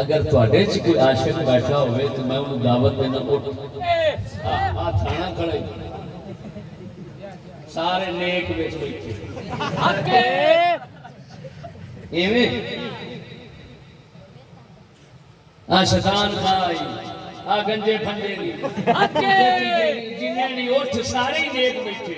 اگر تواڈے چ کوئی عاشق بیٹھا ہوئے تو میں انہوں دعوت دینا اٹھ تھانا کھڑا سارے نیک وچ بیٹھے ایویں شیطان کھائی گنجے پھنڈے جنہیں نہیں اٹھ سارے نیک بیٹھے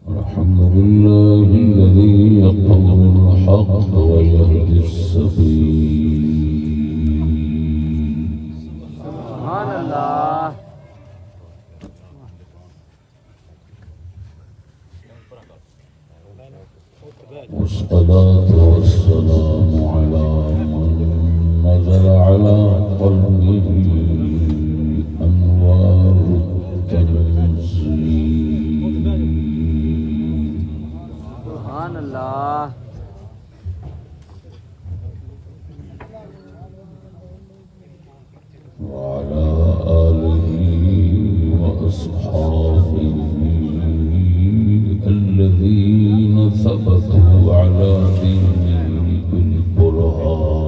الحمد لله الذي يقول الحق ويهدي السبيل سبحان الله والصلاة والسلام على من نزل على قلبه أنوار التنزيل سبحان الله وعلى آله وأصحابه الذين ثبتوا على دينه بالبرهان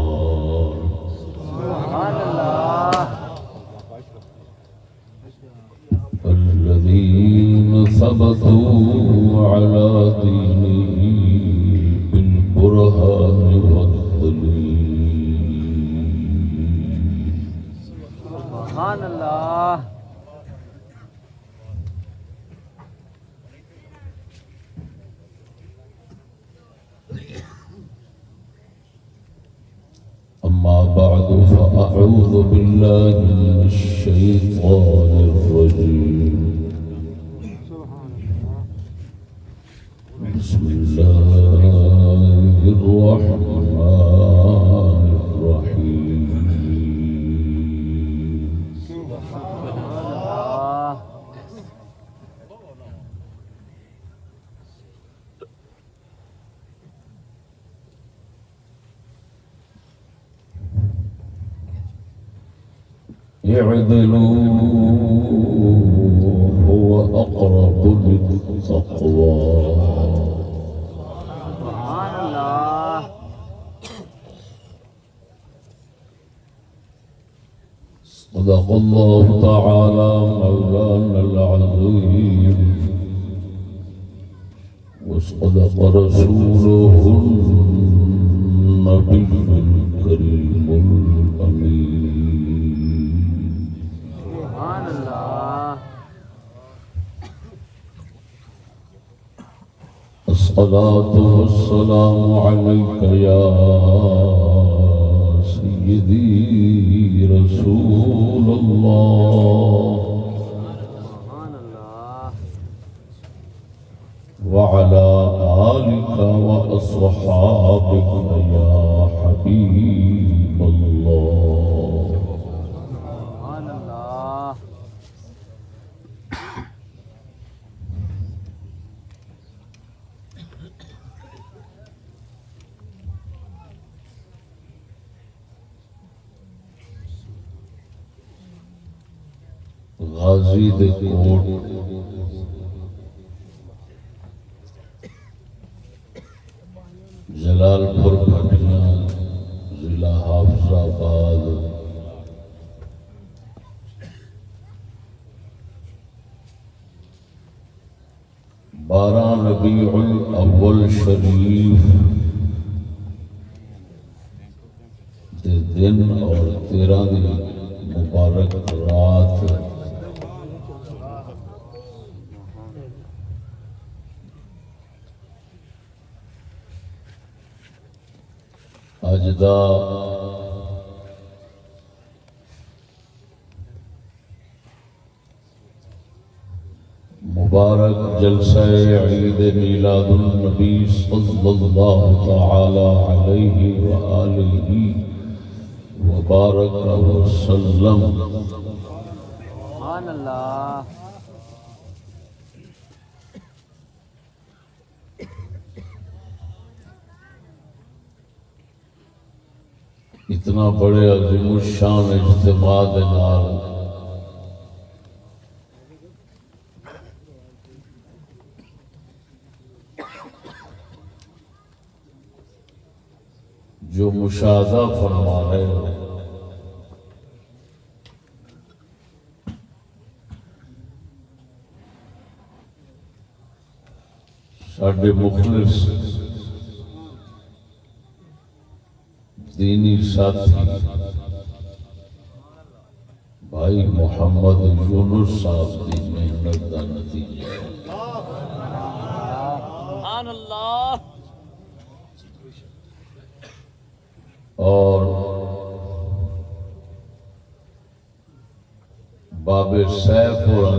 سبحان الله الذين ثبتوا على دينه بالبرهان والدليل سبحان الله أما بعد فأعوذ بالله من الشيطان الرجيم بسم الله الرحمن الرحيم اعدلوا هو أقرب للتقوى سبحان الله صدق الله تعالى مولانا العظيم وصدق رسوله النبي الكريم الأمين سبحان الله الصلاة والسلام عليك يا سيدي رسول الله سبحان الله وعلى آلك وأصحابك يا حبيب الله سبحان الله غازی دے کوٹ جلال پور بھٹیاں ضلع حافظ آباد بارہ ربیع الاول شریف دے دن اور 13 دی مبارک رات اج دا مبارک جلسہ عید میلاد النبی صلی اللہ تعالی علیہ وآلہ وبارک وسلم سبحان الله اتنا بڑے عظیم الشان اجتماع دے نال جو مشاہدہ فرما رہے ہو ساڈے مخلص دینی ساتھی بھائی محمد یونس صاحب کی محنت کا نتیجہ ہے۔ سبحان اللہ اور باب سیف اور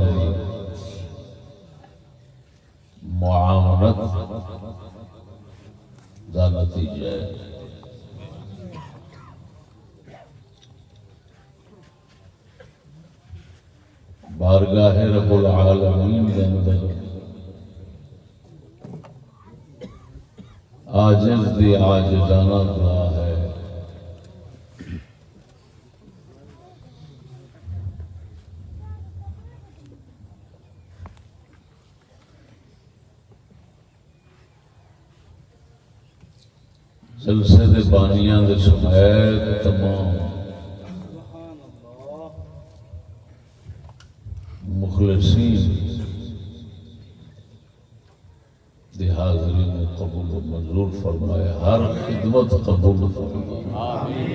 معاونت کا نتیجہ ہے۔ بارگاہ رب العالمین کے اندر عاجز دی عاجزانہ دعا ہے، جلسے دے بانیاں دے سمیت تمام مخلصین دی حاضرین قبول و منظور فرمائے، ہر خدمت قبول فرمائے۔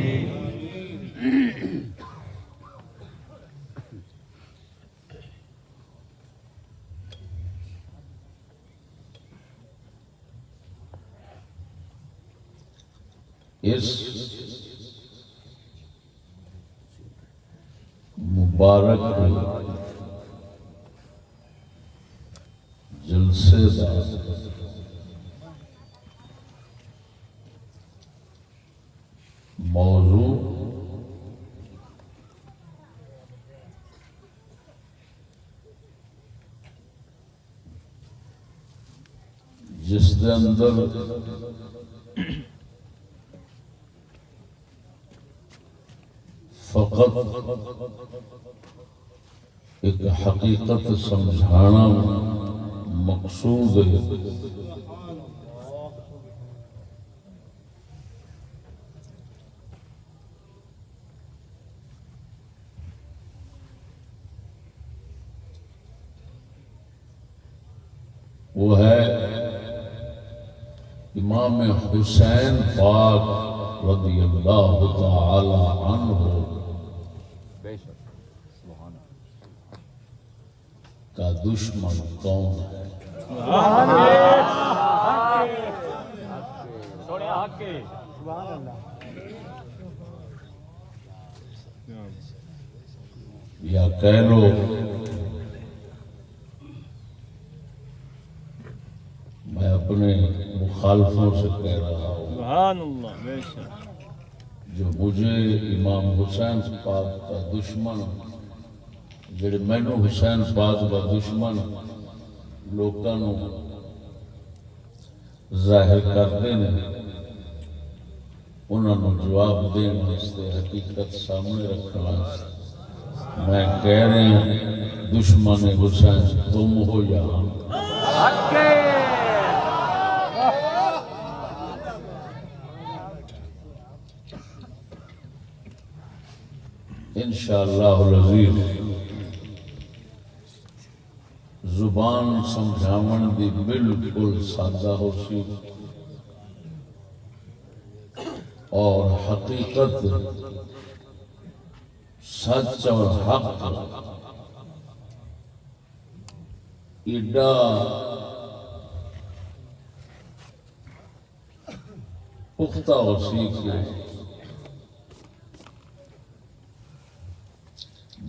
اس مبارک جلسے دا موضوع جس دے اندر فقط ایک حقیقت سمجھانا مقصود ہے، وہ ہے امام حسین پاک رضی اللہ تعالی عنہ کا دشمن کون ہے؟ یا کہہ لو میں اپنے مخالفوں سے کہہ رہا ہوں، سبحان اللہ، بے شک جو مجھے امام حسین پاک کا دشمن، جڑے مینو حسین پاک کا دشمن لوگوں ظاہر کرتے ہیں، انہوں نے جواب دین واسطے حقیقت سامنے رکھنا میں کہہ رہے ہیں دشمن حسین تم ہو یا ہم۔ انشاءاللہ العزیز زبان سمجھاون دی بالکل سادہ ہو سی اور حقیقت سچ اور حق ایڈا پختہ ہو سی کہ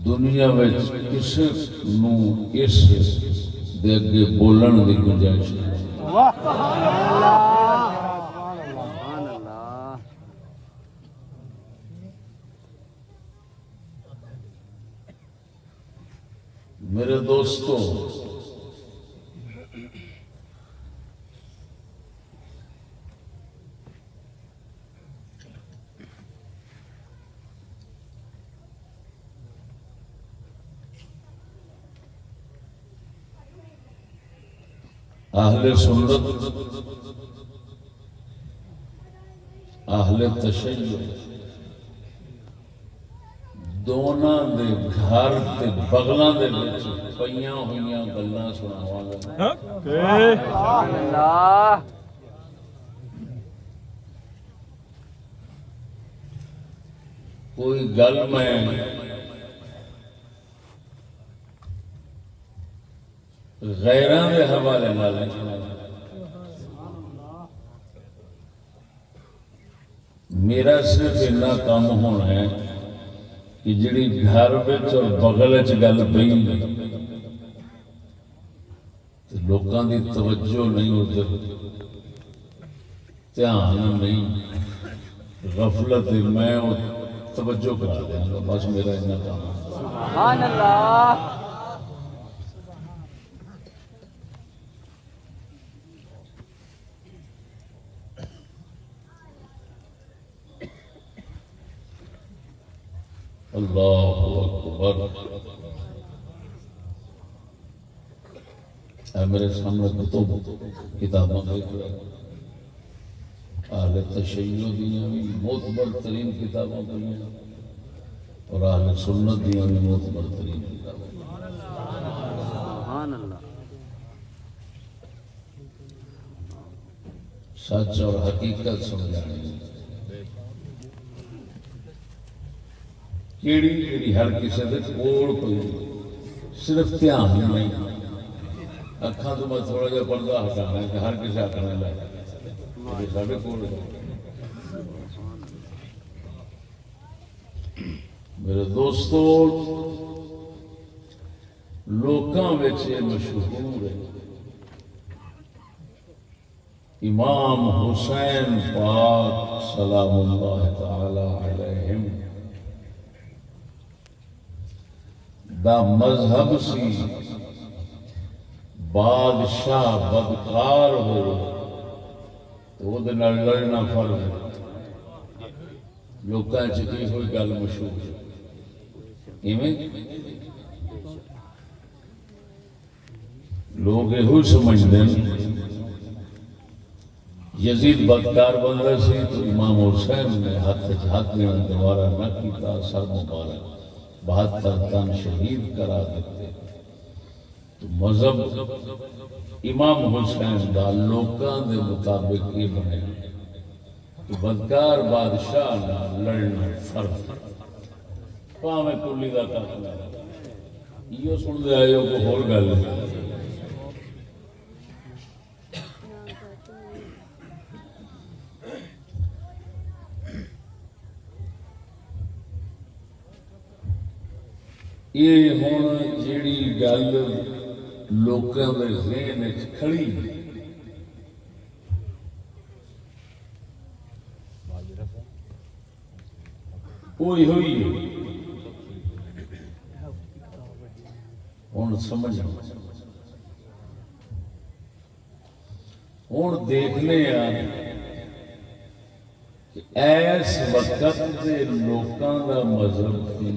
دنیا میں کسی نو اس دے اگے بولن دی گنجائش نہیں۔ میرے دوستو، اہل سنت اہل تشیع دونوں دے گھر تے بغلاں دے وچ پئیاں ہوئیاں گلاں سناواں گا سبحان اللہ کوئی گل میں غیراں دے حوالے نال نہیں سناواں، میرا صرف اتنا کام ہونا ہے کہ جڑی گھر وچ اور بغل وچ گل پئی تے لوکاں دی توجہ نہیں ادھر، دھیان نہیں، غفلت میں وہ توجہ کرا دیا گا، بس میرا اتنا کام ہے۔ سبحان اللہ اللہ اکبر۔ اے میرے سامنے کتب کتاباں دیکھ رہے اہل تشیع دیاں بھی معتبر ترین کتاباں پڑھی اور اہل سنت دیاں بھی معتبر ترین کتاباں، سبحان اللہ سچ اور حقیقت سمجھانے کیڑی کیڑی ہر کسی دے کول کوئی صرف دھیان ہی نہیں، اکھاں تو میں تھوڑا جہا پردہ ہٹانا ہے کہ ہر کسی آکھنا لے کہ ساڈے کول میرے دوستو لوکاں وچ یہ مشہور ہے امام حسین پاک سلام اللہ تعالی علیہم دا مذہب سی بادشاہ بدکار ہو تو وہ لڑنا فرض ہے، لوکاں چ یہ ہوئی گل مشہور ایویں لوگ یہ سمجھتے ہیں یزید بدکار بندہ سی تو امام حسین نے ہاتھ دینا دوبارہ نہ کیتا، سر مبارک 72 تن شہید کرا دیتے، تو مذہب امام حسین دا لوکاں دے مطابق یہ بنے کہ بدکار بادشاہ نہ لڑنا فرض، پاویں کلی دا کام یہ سن دے آئے ہو کوئی ہور گل یہ ہوں جیڑی گل لوکاں دے ذہن وچ کھڑی ہوئی ہوئی ہوں سمجھ ہوں دیکھنے کہ ایس وقت دے لوکاں دا مذہب سی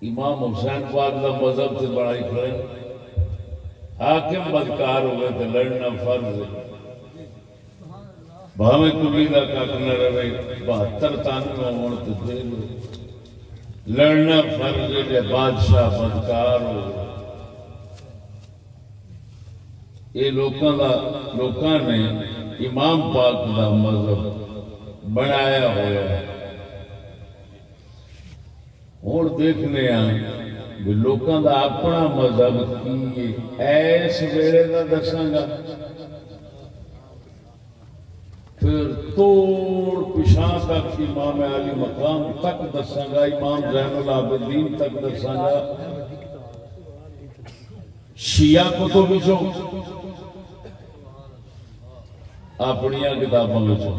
امام حسین پاک دا مذہب سے بڑا ہی کھڑے، حاکم بدکار ہوئے تو لڑنا فرض ہے، بھاویں کلی دا کک نہ رہے 72 تن ہون تو دے لڑنا فرض ہے، بادشاہ بدکار ہو یہ لوکاں نے امام پاک دا مذہب بنایا ہوا ہے۔ ہوں دیکھنے بھی لوکاں دا اپنا مذہب کی ایس ویلے دا دساں گا، پھر توڑ پچھاں تک امام علی مقام تک دساں گا، امام زین العابدین تک دساں گا، شیعہ کتب وچوں اپنیاں کتاباں وچوں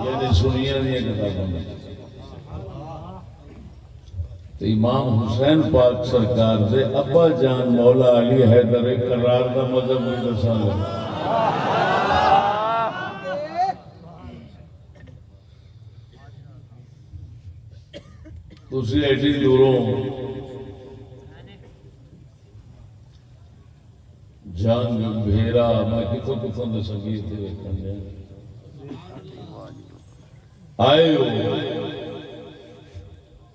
یعنی سنیاں دیاں کتاباں وچوں تو امام حسین پاک سرکار دے ابا جان مولا علی حیدر کرار دا مذہب بھی دساں گا۔ تسی ایڈی دوروں کتوں کتوں کے سنگیت ویکن دیا آئے ہو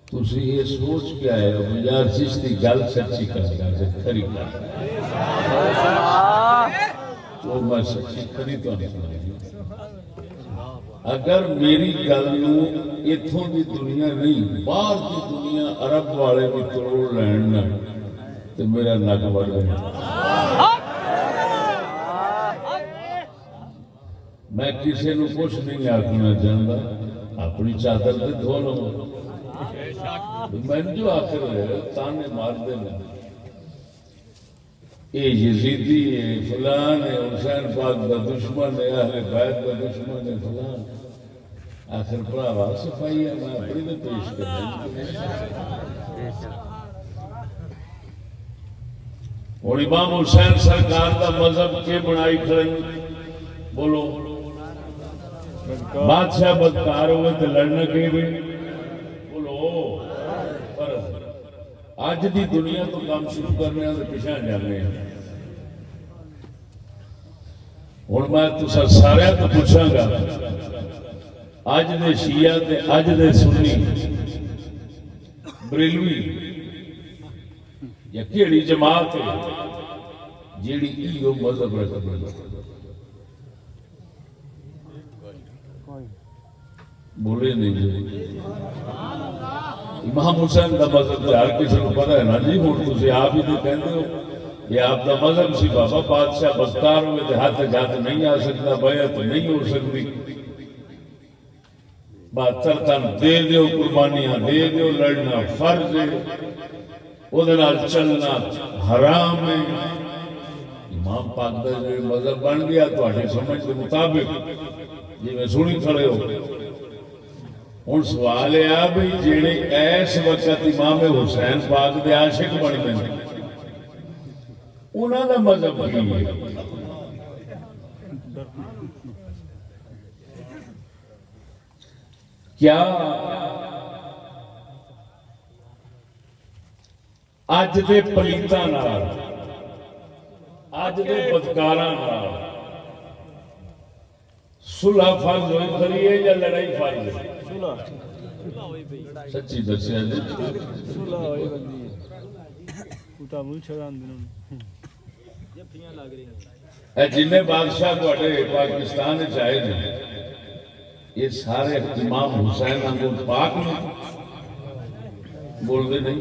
تسی یہ سوچ کے آئے ہو یار چشتی گل سچی کر گیا کھری کر تو میں سچی کھری تو نہیں سنائی اگر میری گل اتوں کی دنیا نہیں باہر کی دنیا عرب والے بھی کروڑ لین تو میرا نک بڑھ گیا میں کسی نے کچھ نہیں آخنا چاہتا اپنی چادر سے دھو لو میں جو آخر ہے تانے مار دینا یہ یزیدی ہے فلان ہے حسین پاک کا دشمن ہے اہل بیت کا دشمن ہے فلان آخر بڑا صفائی ہے میں اپنی تو پیش کرنا اور امام حسین سرکار کا مذہب کے بنائی کھڑی بولو بادشاہ بدکار ہوئے تو لڑنا کہ بولو پر اج دی دنیا تو کام شروع کرنے اور پیچھے جانے ہیں ہوں میں تسا سارے تو پوچھاں گا اج دے شیعہ تے اج دے سنی بریلوی یا کیڑی جماعت ہے جیڑی ایو مذہب رکھتی ہے بولے نہیں جی امام حسین کا مذہب ہر کسی کو پتا ہے نا جی ہوں تھی آپ ہی تو کہتے ہو یہ آپ کا مذہب سی بابا بادشاہ بدکار ہوئے تو ہاتھ جات نہیں آ سکتا بیعت نہیں ہو سکتی 72 تن دے دیو قربانیاں دے دیو لڑنا فرض ہے وہ چلنا حرام ہے امام پاک کا جو مذہب بن گیا تو سمجھ کے مطابق جی میں سنی کھڑے ہو ہوں سوال یہ بھائی جہے اس وقت امام حسین پاک دے عاشق بن گئے انہوں کا مذہب کی ہے کیا اج دے پلیتاں نال اج دے بدکاراں نال صلح فرض ہوئی کھڑی ہے یا لڑائی فرض ہے سچی دسیا جی جن بادشاہ پاکستان آئے ہیں یہ سارے امام حسین کو پاک میں بولتے نہیں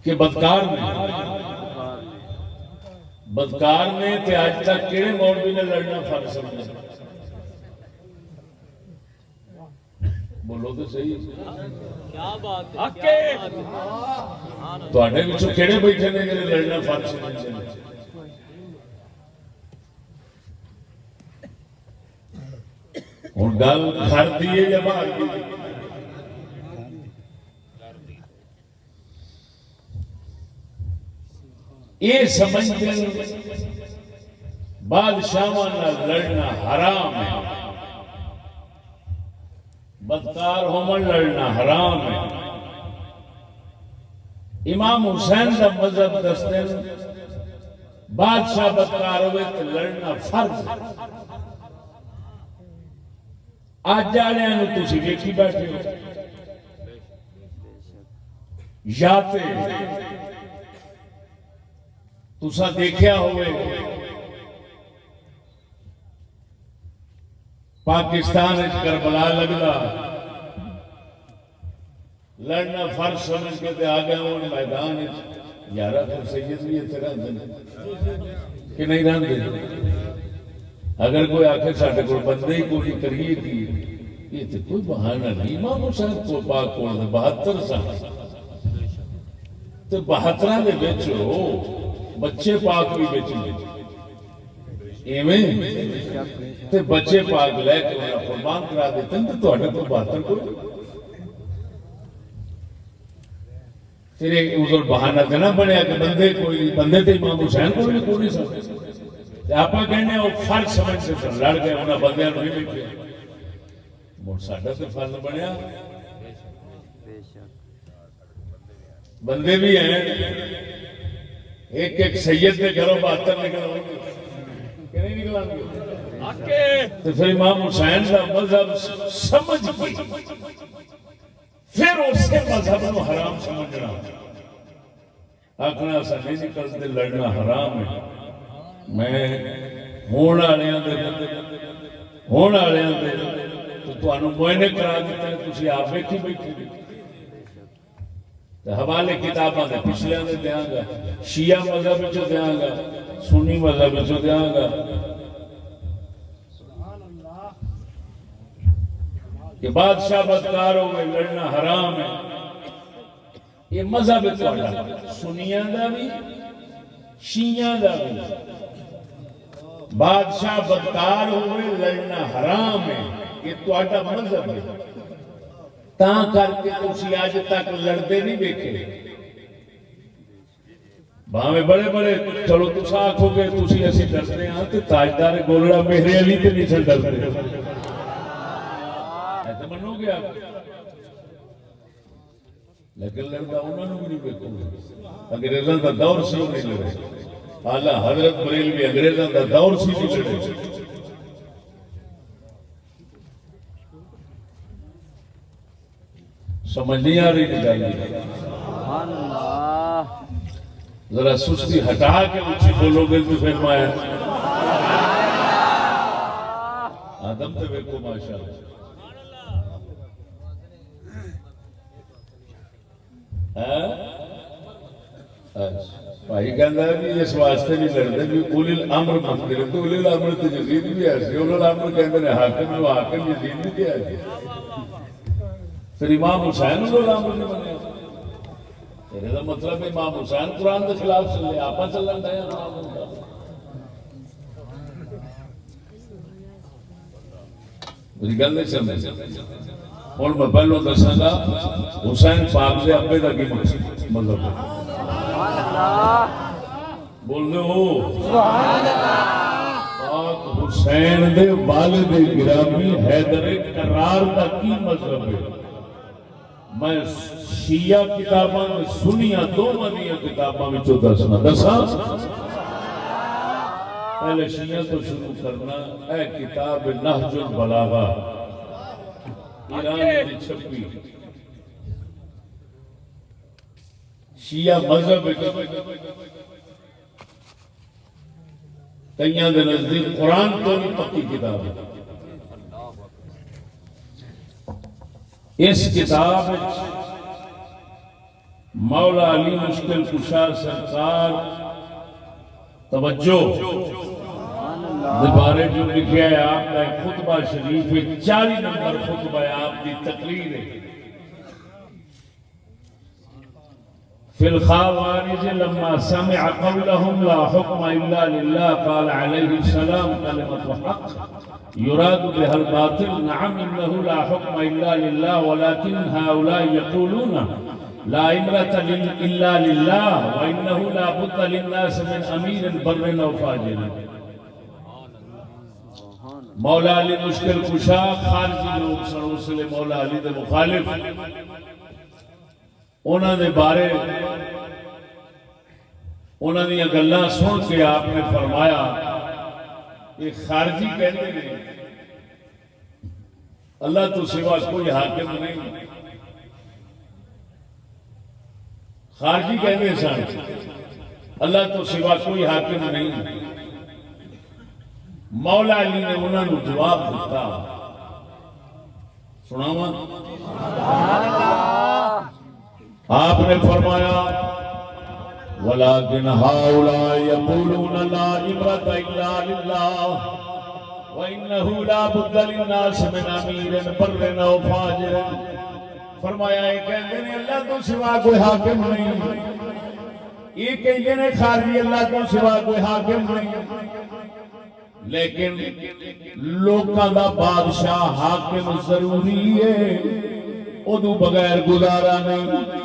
کہ بدکار نے تے آج تک کہڑے مولوی نے لڑنا فرض سمجھا بولو تو صحیح کیا بات ہے تواڈے وچوں کہڑے بیٹھے نے جڑے لڑنا فرض سمجھتے ہیں ہوں گل گھر دی ہے یا باہر دی یہ سمجھتے ہیں بادشاہاں نال لڑنا حرام ہے بدکار ہومن لڑنا حرام ہے امام حسین کا مذہب دستے بادشاہ بدکار ہوئے تو لڑنا فرض ہے اج والوں تھی دیکھی بیٹھے ہو یا تسا دیکھیا ہوئے پاکستان کربلا لگتا لڑنا فرض سمجھ کے آ گئے ہوں میدان یار سید بھی اتنے رہتے کہ نہیں رہتے اگر کوئی آخر سارے کو بندے ہی کوئی کریے کی یہ تو کوئی بہانہ نہیں امام حسین کو پاک کو 72 سال تو 72 دے بچو بچے پاک بھی بچے ایویں تے بچے پاک لے کے انہاں قربان کرا دیتے ہیں تو تہاڈے کو 72 کو پھر ایک ازل بہانہ تے نہ بنیا کہ بندے کوئی بندے تے امام حسین کو بھی کوئی نہیں سمجھے آپ کہنے وہ فرض سمجھ سے لڑ گئے انہاں بندیاں نوں نہیں دیکھے مڑ ساڈا تے فرض بنیا بندے بھی ہیں ایک ایک سید کے گھروں 72 نکل آئیں گے کہ نہیں نکل آئیں گے؟ تو پھر امام حسین کا مذہب سمجھ کے پھر اس کے مذہب کو حرام سمجھنا آخنا ایسا نہیں نکلتے لڑنا حرام ہے میں ہونے والے تو تمہیں معائنے کرا دیتا ہے تھی آپ بیٹھی بیٹھی حوالے کتاباں دے پچھلے دے دیاں گا شیعہ مذہب وچوں دیاں گا سنی مذہب وچوں دیاں گا کہ بادشاہ بدکار ہوئے لڑنا حرام ہے یہ مذہب ہے سنیاں دا بھی شیعہ دا بھی بادشاہ بدکار ہوئے لڑنا حرام ہے یہ تہاڈا مذہب ہے تاں کر کے تسی آج تک لڑتے نہیں دیکھے بھاویں بڑے بڑے چلو تسا آکھو گے تسی اسی ڈرتے ہاں تے تاجدار گولڑا میرے علی تے نہیں ڈرتے ایسے منو گے آپ لیکن لڑتا انہوں نے بھی نہیں دیکھو گے انگریزاں دا دور سی نہیں لڑے اعلیٰ حضرت بریلوی انگریزاں دا دور سی نہیں لڑے سمجھ نہیں آ رہی نکالی ذرا سستی ہٹا کے اچھی بولو گے تو پھر میں آدم تے ویکھو ماشاءاللہ بھائی کہندا ہے کہ اس واسطے نہیں لڑتے کہ اولی الامر منکر تو اولی الامر تے یزید بھی ایسے اولی الامر کہندے نے حاکم وہ حاکم یزید بھی ایسے پھر امام حسین کو الامر نہیں بنے میرے کا مطلب امام حسین قرآن کے خلاف چلے آپ چلن دیا میری گل نہیں سمجھ ہوں میں پہلو دساں گا حسین پاک سے ابے کا کی مطلب بول دے ہو پاک حسین دے والد گرامی حیدر کرار کا کی مطلب ہے میں شیعہ کتاباں میں سنیاں دو منیاں کتاباں میں جو دساں پہلے شیعہ تو شروع کرنا اے کتاب نہج البلاغہ ایران کی چھپی شیعہ مذہب کئیاں دے نزدیک قرآن تو نہیں پکی کتاب ہے اس کتاب مولا علی مشکل کشا سرکار توجہ بارے جو لکھا ہے آپ کا خطبہ شریف 40 نمبر خطبہ ہے آپ کی تقریر ہے فی الخوارج لما سمع قولهم لا حکم الا للہ قال علیہ السلام کلمۃ حق يراد بها الباطل نعم انه لا حكم الا لله ولكن هؤلاء يقولون لا امرة الا لله وانه لا بد للناس من امير بر او فاجر مولا علی مشکل کشا خارجی لوگ سن اس لیے مولا علی دے مخالف انہوں نے بارے انہوں نے گلاں سن کے آپ نے فرمایا یہ خارجی کہتے ہیں اللہ تو سوا کوئی حاکم نہیں خارجی کہتے سن اللہ تو سوا کوئی حاکم نہیں مولا علی نے انہوں نے جواب دیتا سناواں آپ نے فرمایا وَلَكِنْ هَؤُلَاءِ يَقُولُونَ لَا عِبْرَةَ إِلَّا لِلَّهِ وَإِنَّهُ لَا بُدَّ لِلنَّاسِ مِنْ أَمِيرٍ بَرٍّ أَوْ فَاجِرٍ فرمایا یہ کہتے ہیں اللہ تو سوا کوئی حاکم نہیں یہ کہتے ہیں خارجی اللہ تو سوا کوئی حاکم نہیں لیکن لوکاں دا بادشاہ حاکم ضروری ہے ادو بغیر گزارا نہیں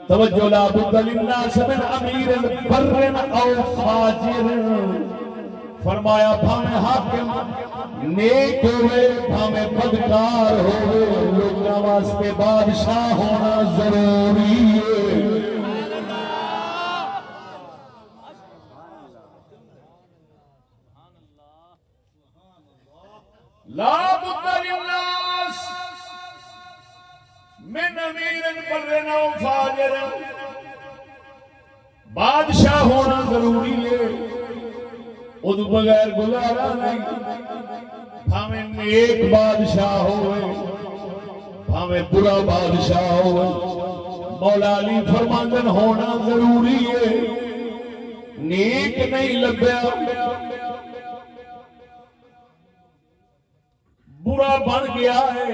توجہ لا بد للناس من امیر بر او فاجر فرمایا بھاویں حاکم نیک ہوئے بھاویں بدکار ہوئے لوگاں واسطے بادشاہ ہونا ضروری ہے لا بد للناس من امیر بر او فاجر، بادشاہ ہونا ضروری ہے، ادو بغیر گزارا نہیں، بھاویں نیک بادشاہ ہوئے بھاویں برا بادشاہ ہوئے، مولا علی فرماندن ہونا ضروری ہے، نیک نہیں لبیا برا بن گیا ہے،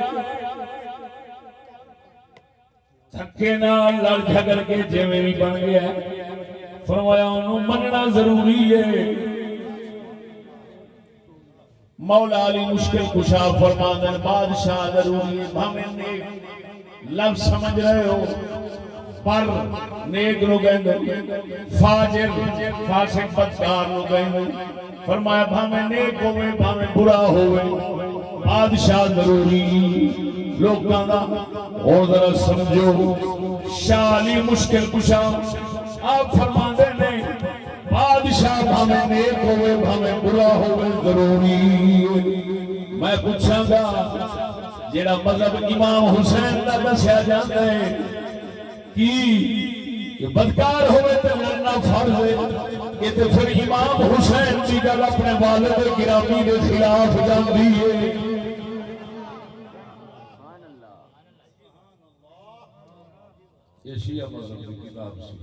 تھکے نال لڑ جھگڑ کے جویں بھی بن گیا ہے، فرمایا انہوں مننا ضروری ہے۔ مولا علی مشکل کشا فرماندن بادشاہ ضروری ہے، بھاویں نیک لفظ سمجھ رہے ہو پر نیک نو کہندے فاجر فاسق بدکار نو کہندے، فرمایا بھاویں نیک ہوئے بھاویں برا ہوئے بادشاہ ضروری لوکاں دا۔ اور ذرا سمجھو شاہ علی مشکل کشا آپ فرماندے نے بادشاہ بھاویں نیک ہوئے بھاویں برا ہوئے ضروری۔ میں پوچھاں گا جیڑا مذہب امام حسین دا دسیا جاندا ہے کہ بدکار ہوئے تے لڑنا فرض ہے، یہ تے پھر امام حسین کی گل اپنے والد گرامی کے خلاف جاندی ہے۔ یہ شیعہ مذہب کی کتاب سی،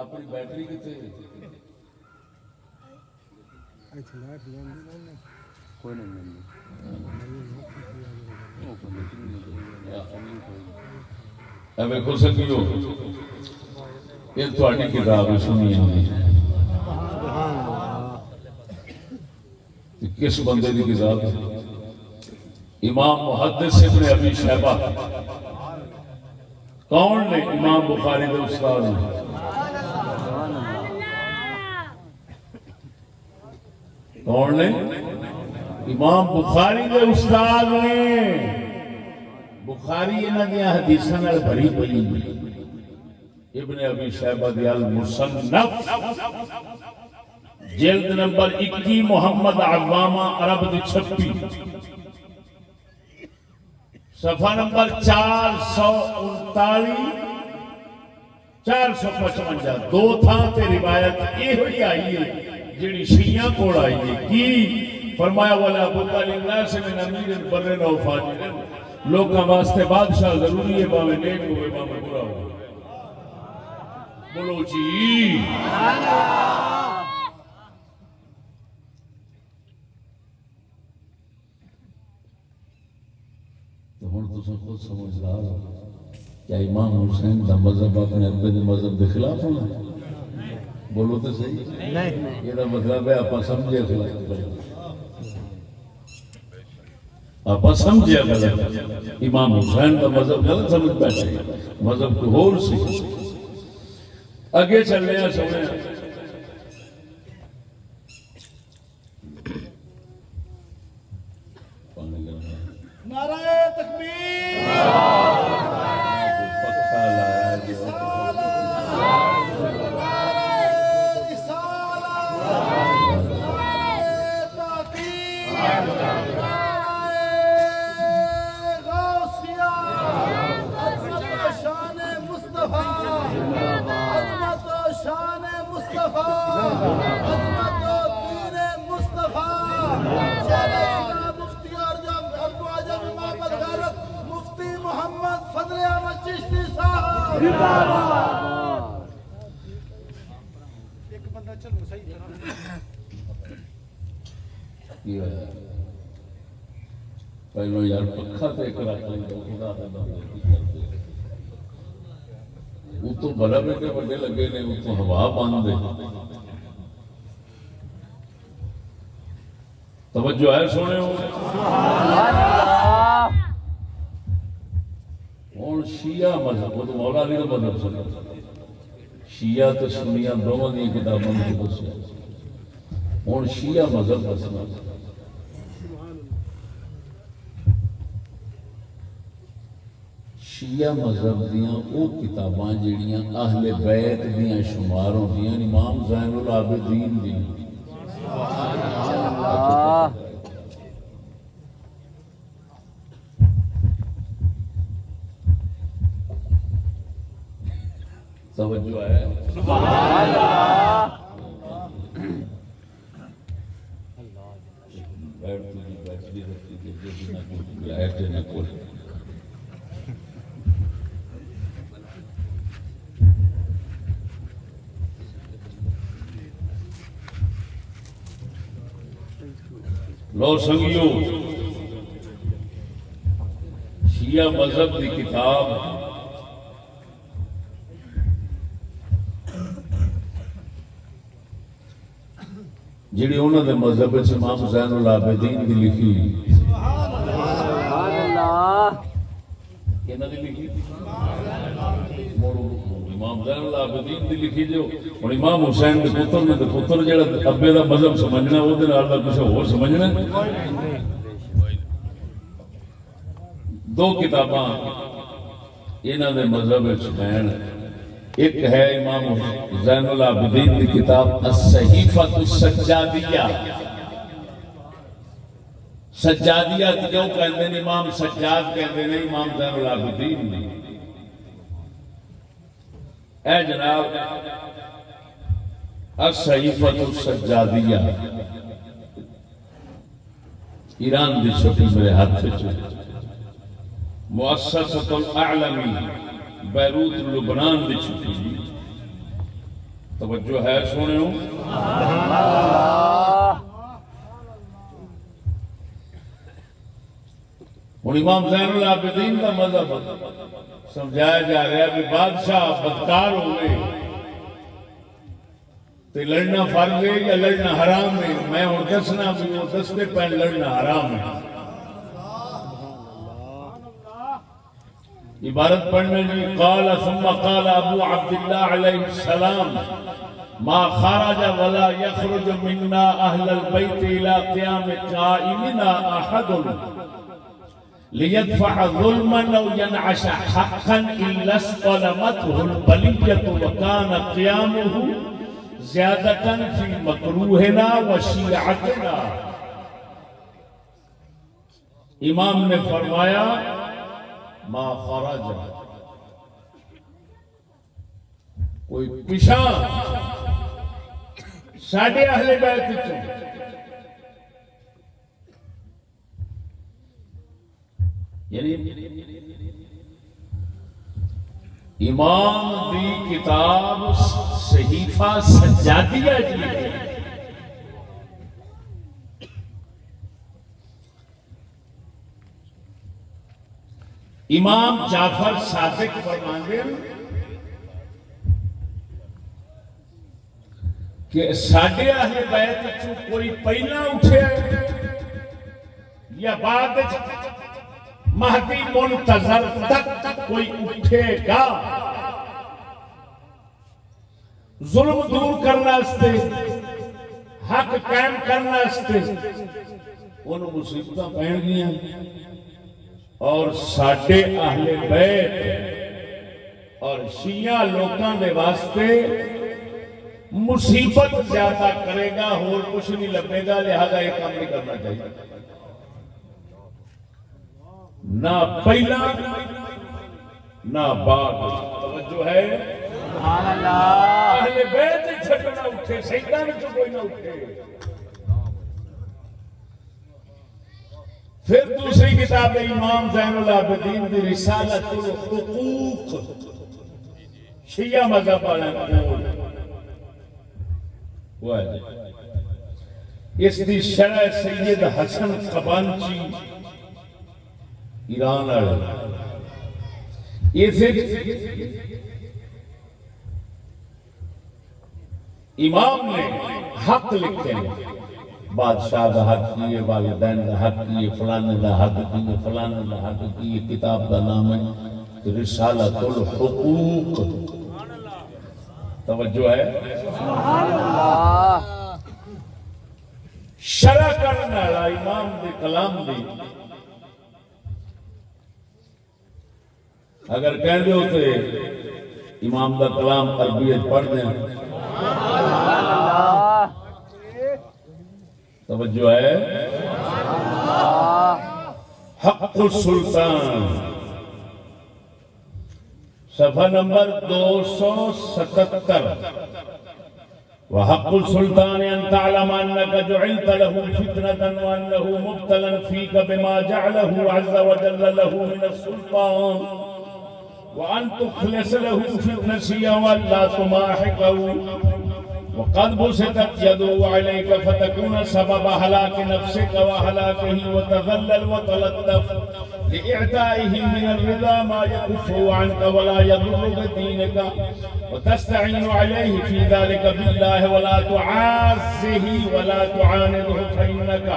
اپنی بیٹری کتے کوئی نہیں ویکھو سکیو یہ تہاڈی کتاب سنی کس بندے کی کتاب؟ امام محدث ابن ابی شیبہ۔ کون نے؟ امام بخاری کے استاد ہیں۔ کون نے؟ امام بخاری کے استاد نے۔ بخاری انہاں دی حدیثاں نال بھری پئی ابن ابی شیبہ دی المصنف جلد نمبر 21 محمد عوامہ عرب دی 26 صفحہ نمبر 439 455 دو تھاں تے روایت یہ ہوئی آئی ہے جڑی شیعہ کوڑ آئی ہے کی فرمایا والا بوتا للناس من امیر بر و فاجر، لوگاں واسطے بادشاہ ضروری ہے باویں نیک ہوئے باویں برا ہوئے۔ بولو جی تو ہن تساں خود سمجھدار ہو کیا امام حسین دا مذہب اپنے ابے دے مذہب دے خلاف ہونا؟ بولو تو صحیح نہیں، یہ مطلب ہے آپ سمجھے خلاف، آپ سمجھے غلط، امام حسین کا مذہب غلط سمجھ بیٹھے، مذہب کو اور سی اگے چلنے ہیں سونے نعرہ تکبیر پکا لایا جو مفتی محمد فضل احمد چشتی صاحب ایک بندہ چلو صحیح پہلو یار پکھا تے ایک رکھ لیں خدا دا وہ تو بڑا بیٹے بڑے لگے نے وہ تو ہوا بند دے توجہ ہے سونے ہوں شیعہ مذہب وہ تو مولا علی کا مذہب سن شیعہ تو سنیاں دونوں دی کتابوں میں دسیا ہوں شیعہ مذہب دسنا شیعہ مذہب دیاں او کتاباں جڑیاں اہل بیت دیاں شمار ہوندیاں امام زین العابدین دی اللہ توجہ ہے سبحان اللہ لو سنگیو شیعہ مذہب کی کتاب جڑی انہوں نے مذہب امام زین العابدین کی لکھی سبحان اللہ انہوں نے لکھی امام زین العابدین کی لکھی جو اور امام حسین کے پتر نے پتر جڑا ابے دا مذہب سمجھنا وہ کچھ اور سمجھنا دو کتاباں انہوں نے مذہب ہیں ایک ہے امام زین العابدین کی کتاب الصحیفۃ السجادیہ سجادیہ کیوں کہتے ہیں امام سجاد کہتے ہیں امام زین العابدین نے اے جناب الصحیفۃ السجادیہ ایران دی چھپی میرے ہاتھ سے مؤسسۃ الاعلمی بیروت لبنان دی چھپی توجہ ہے سونے ہوں امام زین العابدین کا مذہب سمجھایا جا رہا ہے کہ بادشاہ بدکار ہوئے تو لڑنا فرض ہے یا لڑنا حرام ہے میں ہوں دسنا بھی وہ دستے پہ لڑنا حرام ہے عبارت پڑھنے جی قال ثم قال ابو عبداللہ علیہ السلام ما خرج ولا يخرج منا اهل البيت الى قيام قائمنا احد ليدفع ظلما او ينعش حقا الا استلمته البليه وكان قيامه زياده في مكروهنا وشيعتنا امام نے فرمایا ما خرج کوئی پیشا ساڈے اہل بیت وچوں یعنی امام دی کتاب صحیفہ سجادیہ جی امام جعفر صادق فرماندے کہ ساڈے اہل بیت وچوں کوئی پہلا اٹھیا یا بعد مہدی منتظر تک کوئی اٹھے گا ظلم دور کرنا استے حق قائم کرنا استے انہوں مصیبتاں پہن گیا اور ساڈے اہل بیت اور شیعہ لوکاں دے واسطے مصیبت زیادہ کرے گا اور کچھ نہیں لگے گا لہذا یہ کام نہیں کرنا چاہیے نہ پہلا نہ بعد توجہ ہے سبحان اللہ اہل بیت چھٹنا اٹھے سیدہ میں تو کوئی نہ اٹھے پھر دوسری کتاب امام زین العابدین دی رسالۃ الحقوق شیعہ مذہب والا وہ ہے اس دی شرح سید حسن قبانچی ایران والے امام نے حق لکھتے ہیں بادشاہ کا حق کیے والدین کا حق کیے فلانے کا حق کیے فلانے کا حق کیے کتاب کا نام ہے رسالۃ الحقوق توجہ ہے سبحان اللہ شرح کرنے والا امام دے کلام دی اگر کہہ دے ہوتے امام دا کلام عربیت پڑھ دیں توجہ ہے؟ حق السلطان صفحہ نمبر 277. وحق السلطان ان تعلم انك جعلت له فتنة وانه مبتلا فيك بما جعله عز وجل له من السلطان وان تخلص له في النسيء ولا تماحقه وقد بسطت يده عليك فتكون سبب هلاك نفسك وهلاكه وتذلل وتلطف لإعطائه من الرضا ما يكفه عنك ولا يضر بدينك وتستعين عليه في ذلك بالله ولا تعازه ولا تعانده فإنك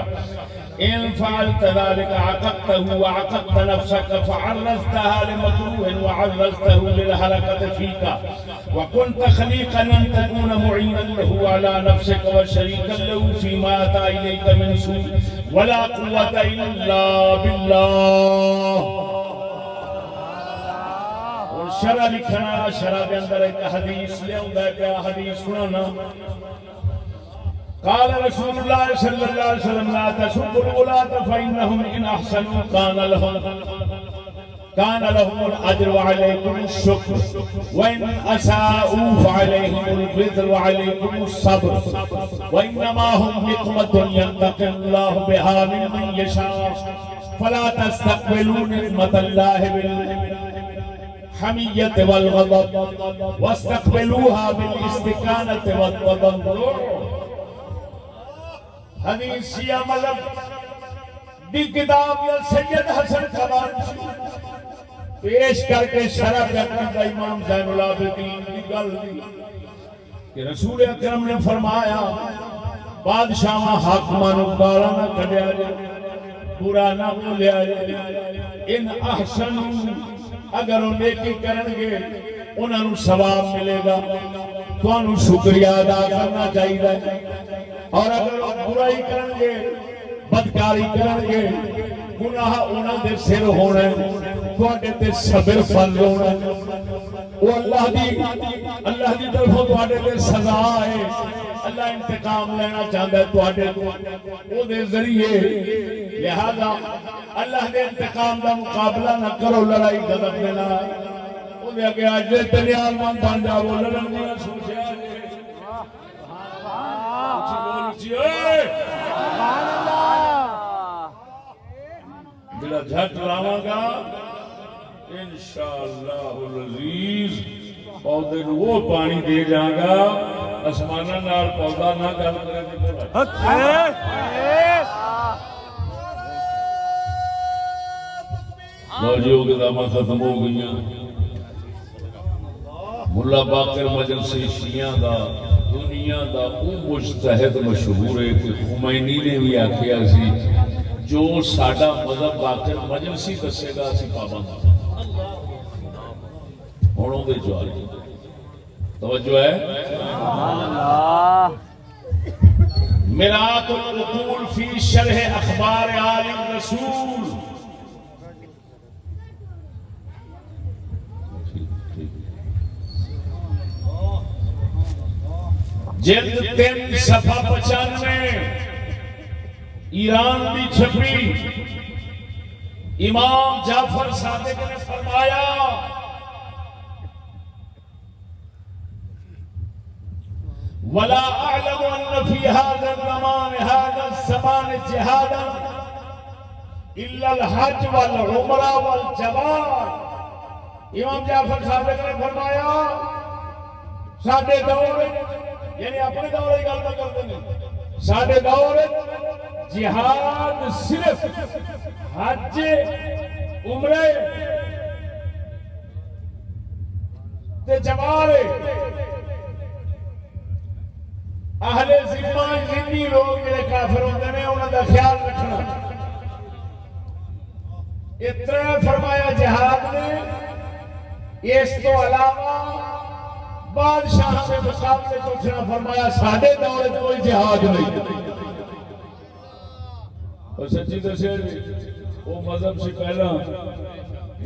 إن فعلت ذلك عقدته وعقدت نفسك فعرضتها لمكروه وعرضته للهلكة فيك وكنت خليقا أن تكون معينا له على نفسك وشريكا له فيما أتى إليك من سوء ولا قوة إلا بالله. شرع لکھنا شرع کے اندر ایک حدیث لے آؤں ہے کیا حدیث سنانا. قال رسول اللہ صلی اللہ علیہ وسلم لا تسبوا الولاة فإنهم إن أحسنوا كان لهم الأجر وعليكم الشكر وإن أساءوا فعليهم الوزر وعليكم الصبر وإنما هم نقمة ينتقم الله بها ممن يشاء فلا تستقبلوا نعمة الله بالحمية والغضب واستقبلوها بالاستكانة والتضرع. حدیث شیعہ مذہب دی کتاب یا سید حسن قبانچی پیش کر کے شرح کرنے کا امام زین العابدین کی گل دی کہ رسول اکرم نے فرمایا بادشاہ حاکمانو گالا نہ کھڑیا جائے برا نہ بولیا جائے. ان احسن اگر وہ نیکی کرنگے انہوں نے ثواب ملے گا تو انہوں شکریہ ادا کرنا چاہیے اور اگر وہ برائی کرنگے بدکاری کرنگے گناہ انہوں دے سر ہونا ہے تو آٹے تے صبر فل ہونا ہے. وہ اللہ دی طرفوں تو آٹے تے سزا ہے. اللہ انتقام لینا چاہتا ہے تو آٹے وہ دے ذریعے. لہذا اللہ دے انتقام دا مقابلہ نہ کرو لڑائی غضب میں نہ وہ دے اگے آج دے تنیال من بن جاؤ لڑن دیا سوچے بلا جھٹ لاواں گا انشاءاللہ العزیز پودے نو وہ پانی دے جاں گا اسمانہ نال پودا نہ گل کرے تے موجیوں کے دامہ ختم ہو گئیاں. ملا باقر مجلسی شیعہ دا دنیا دا او مجتہد مشہور ہے کہ خمینی نے بھی آکھیا سی جو ساڈا مذہب باقر مجلسی دسے گا اسی پابند ہونوں دے جو آئی. توجہ ہے مرآت العقول فی شرح اخبار آل رسول. جلد 3 صفحہ 95 ایران بھی چھپی. امام جعفر صادق نے فرمایا ولا اعلم ان في هذا الزمان جهادا الا الحج والعمرہ والجوار. امام جعفر صادق نے فرمایا ساڈے دور یعنی اپنے دور کی گل کرتے ہیں ساڈے دور جہاد صرف حج عمرے تے جوار. اہل ذمہ جنی لوگ جڑے کافر ہوتے ہیں انہاں دا خیال رکھنا. اتنا فرمایا جہاد نے. اس تو علاوہ بادشاہ کے مقابلے تو اٹھنا فرمایا ساڈے دور میں کوئی جہاد نہیں. اور سچی دسیا وہ مذہب سے پہلا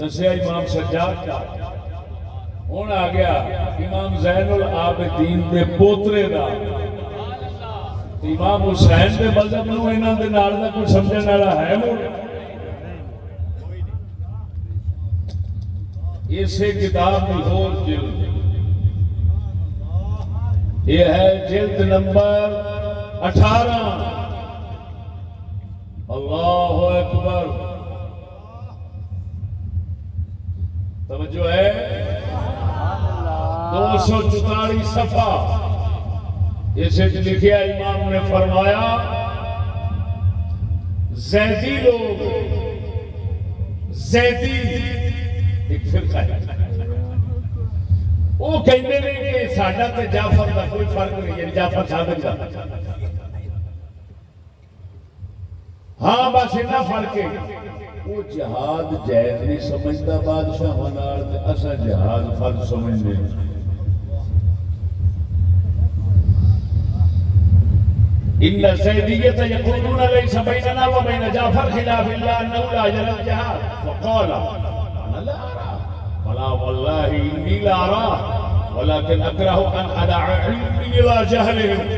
دسیا امام سجاد کا ہوں آ گیا امام زین العابدین دے پوترے دا امام حسین کے مذہب نو انہاں دے نال دا کوئی سمجھن والا ہے مڑ اسے کتاب کی اور جلد یہ ہے جلد نمبر 18 اللہ اکبر توجہ ہے 244 صفحہ اسے لکھیا امام نے فرمایا زیدی لوگ زیدی ایک فرقہ ہے وہ کہتے ہیں کہ ساڈا تے جعفر کا کوئی فرق نہیں ہے جعفر صادق کا ہاں بس اتنا فرق ہے وہ جہاد جائز نہیں سمجھتا بادشاہ نال تے اساں جہاد فرض سمجھنے ان الزیدیۃ یقولون لیس بیننا وبین جعفر خلاف الا انه لا يجوز الجهاد وقال انا لا ارى ولا والله اني لا ارى ولكن اكره ان ادع علمي الى جهلهم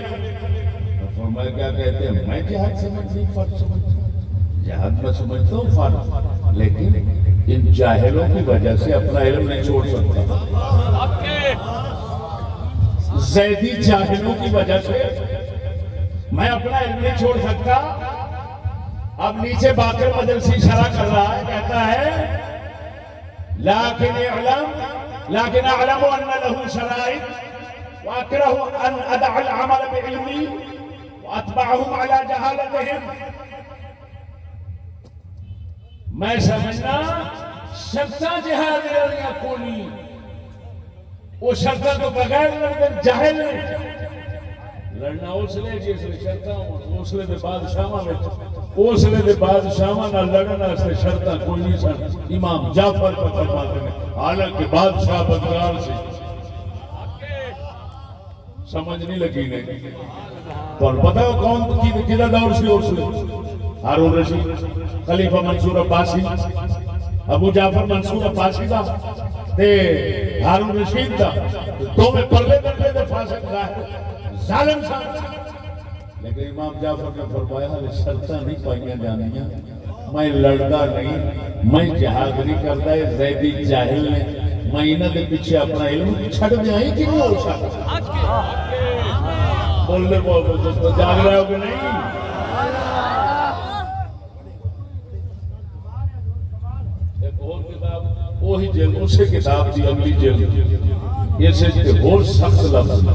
فرمایا کیا کہتے ہیں میں جہاد سمجھتی فرض سمجھتا جہاد میں سمجھتا ہوں فرض لیکن ان جاہلوں کی وجہ سے اپنا علم نہیں چھوڑ سکتا زیدی جاہلوں کی وجہ سے میں اپنا علم نہیں چھوڑ سکتا اب نیچے باقر مجلسی شرح کر رہا ہے کہتا ہے لیکن اعلم ان له شرائط واکره ان ادع العمل بعلمي واتبعهم على جهالتهم میں سمجھنا شرطاں جہاد لڑیاں کونی وہ شرطاں تو بغیر لڑنے جاہل لڑنا اس لیے جس لیے شرطاں اس لیے دے بادشاہاں اس لیے دے بادشاہاں نہ لڑنا سے شرطاں کوئی نہیں سن امام جعفر کو فرماتے ہیں حالانکہ بادشاہ بدکار سے سمجھ نہیں لگی نہیں تو پتہ ہے کون کی کدھر دور سے اس لیے ہارون رشید خلیفہ منصور عباسی ابو جعفر منصور عباسی دا تے ہارون رشید دا دو میں پرلے درجے دے فاسق ظالم سا لیکن امام جعفر نے فرمایا شرطاں نہیں پائیاں جانیاں میں لڑتا نہیں میں جہاد نہیں کرتا ہے زیدی جاہل نے میں انہاں دے پیچھے اپنا علم چھڑ دیا ہی کہ نہیں ہو سکتا بولنے کو جاگ رہے ہو کہ نہیں وہی جلد اسی کتاب دی اگلی جلد یہ سے اور سخت لفظ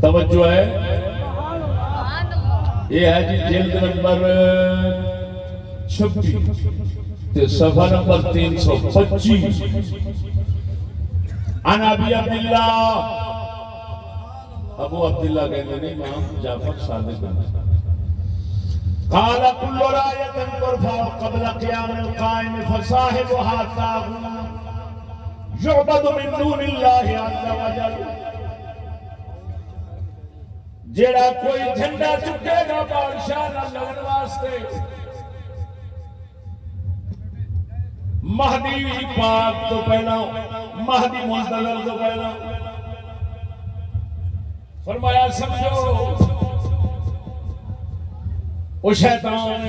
توجہ ہے یہ ہے جی جلد نمبر 26 صفحہ نمبر 325 عن ابی عبداللہ ابو عبداللہ کہتے ہیں امام جعفر صادق قال كل راية ترفع قبل قيام القائم فصاحبها طاغوت يعبد من دون الله عز وجل جڑا کوئی جھنڈا چکے گا بادشاہ نہ لڑن واسطے مہدی پاک تو پہلا مہدی منتظر تو پہلا فرمایا سمجھو وہ شیطان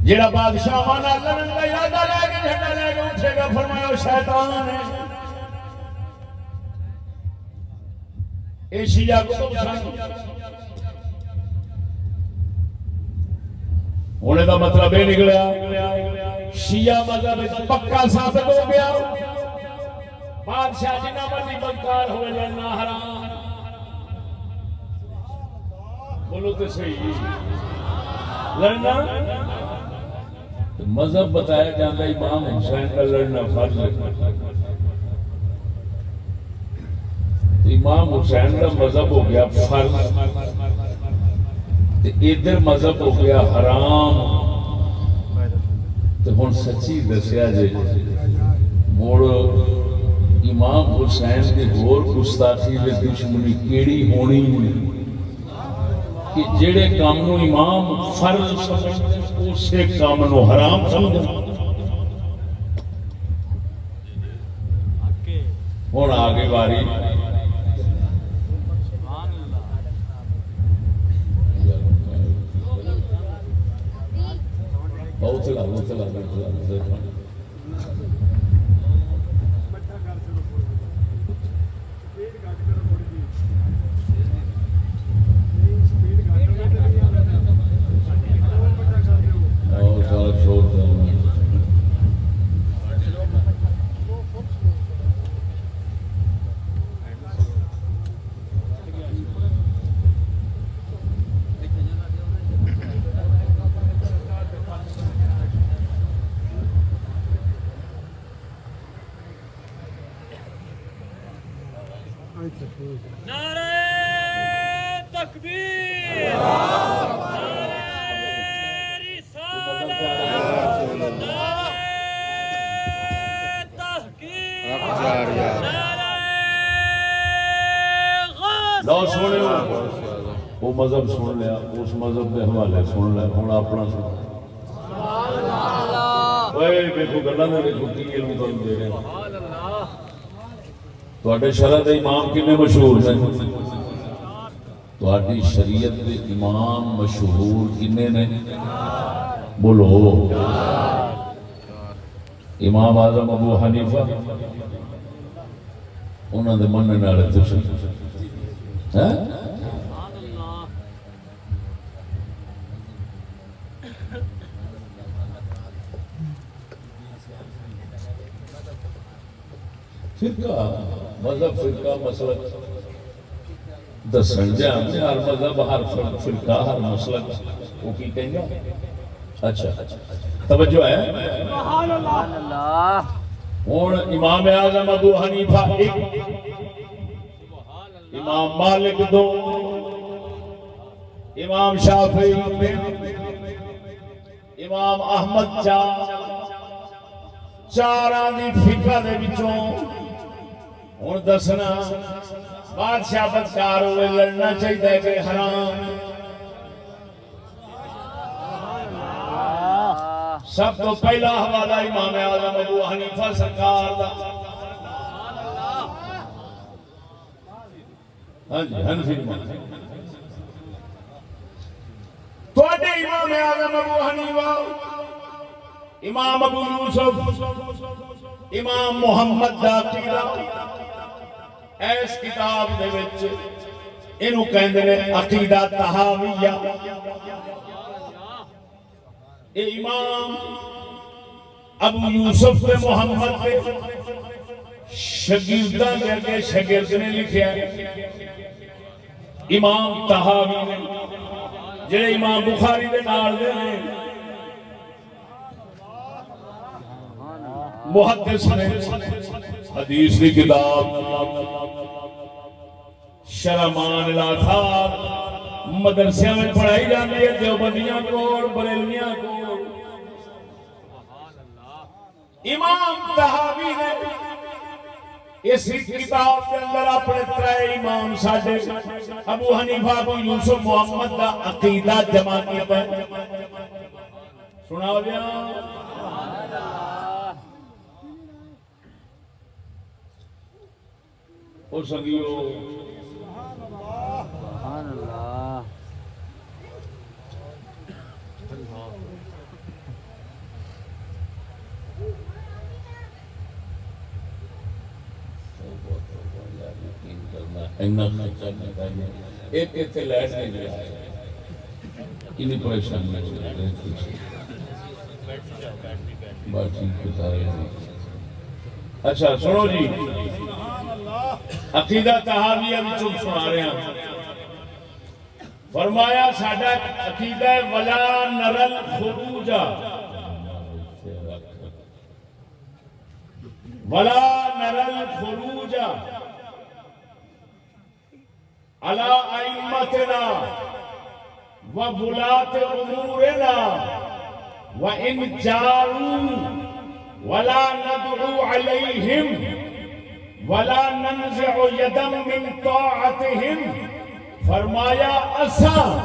جڑا بادشاہ مانا لڑن کا ارادہ لے کے جھنڈا لے کے اٹھے گا فرمایا وہ شیطان ہے ایشیا کو تو ہونے کا مطلب یہ نکلا شیعہ مذہب پکا ثابت ہو گیا بادشاہ جنہ مرضی بدکار ہوئے لڑنا حرام بولو تو صحیح لڑنا مذہب بتایا جاتا ہے امام حسین کا لڑنا فرض ہے امام حسین کا مذہب ہو گیا فرض ادھر مذہب ہو گیا حرام تو ہن سچی دسیا جی مڑ امام حسین کے اور گستاخی دے دشمنی کیڑی ہونی کہ جڑے کام نو امام فرض سمجھتے اسے کام نو حرام سمجھتے ہوں آ گئی باری لو سونے وہ مذہب سن لیا اس مذہب کے حوالے سن لیا ہوں اپنا سن دیکھو گلا دیکھو کی دے رہے ہیں شرع دے امام کنے مشہور ہیں تہاڈی شریعت دے امام مشہور کنے نے بولو امام اعظم ابو حنیفہ انہاں دے مننے والے تسی ہیں فرقہ مذہب فرقہ مسلک دسن جا ہر مذہب ہر فرقہ ہر مسلک وہ کی کہیں گا اچھا توجہ ہے سبحان اللہ ہوں امام اعظم ابو حنیفہ ایک امام مالک دو امام شافعی امام احمد چاراں دی فقہ دے وچوں ہوں دسنا بادشاہ بدکار ہوئے لڑنا چاہیے کہ حرام سب تو پہلا حوالہ امام اعظم ابو حنیفہ سرکار دا ہاں جی حنفی تواڈے امام اعظم ابو حنیفہ امام ابو یوسف امام محمد دا عقیدہ اس کتاب دے وچ اینو کہندے نے عقیدہ طحاویہ اے امام ابو یوسف تے محمد دے شاگرداں دے اگے شاگرد نے لکھیا امام طحاوی نے جڑے امام بخاری دے نال دے نے محدث نے حدیث کی کتاب شرمان الاثار مدرسے میں پڑھائی جاتی ہے دیوبندیاں کو بریلویاں کو امام طحاوی نے اس کتاب کے اندر اپنے ترے امام ساڈے ابو حنیفہ ابو یوسف محمد دا عقیدہ جمع کیا ہے سناؤ جا اور سنگیو سبحان اللہ ایک ایک لائٹ نہیں لیا انہیں پریشان نہیں بات ٹھیک بتا رہے ہیں اچھا سنو جی عقیدہ طحاویہ وچوں سنا رہے ہیں فرمایا ساڈا عقیدہ ولا نرل خروج ولا نرل خروج على ائمتنا وولاة امورنا وان جاروا ولا ندعو عليهم ولا ننزع يدا من طاعتهم فرمایا اسا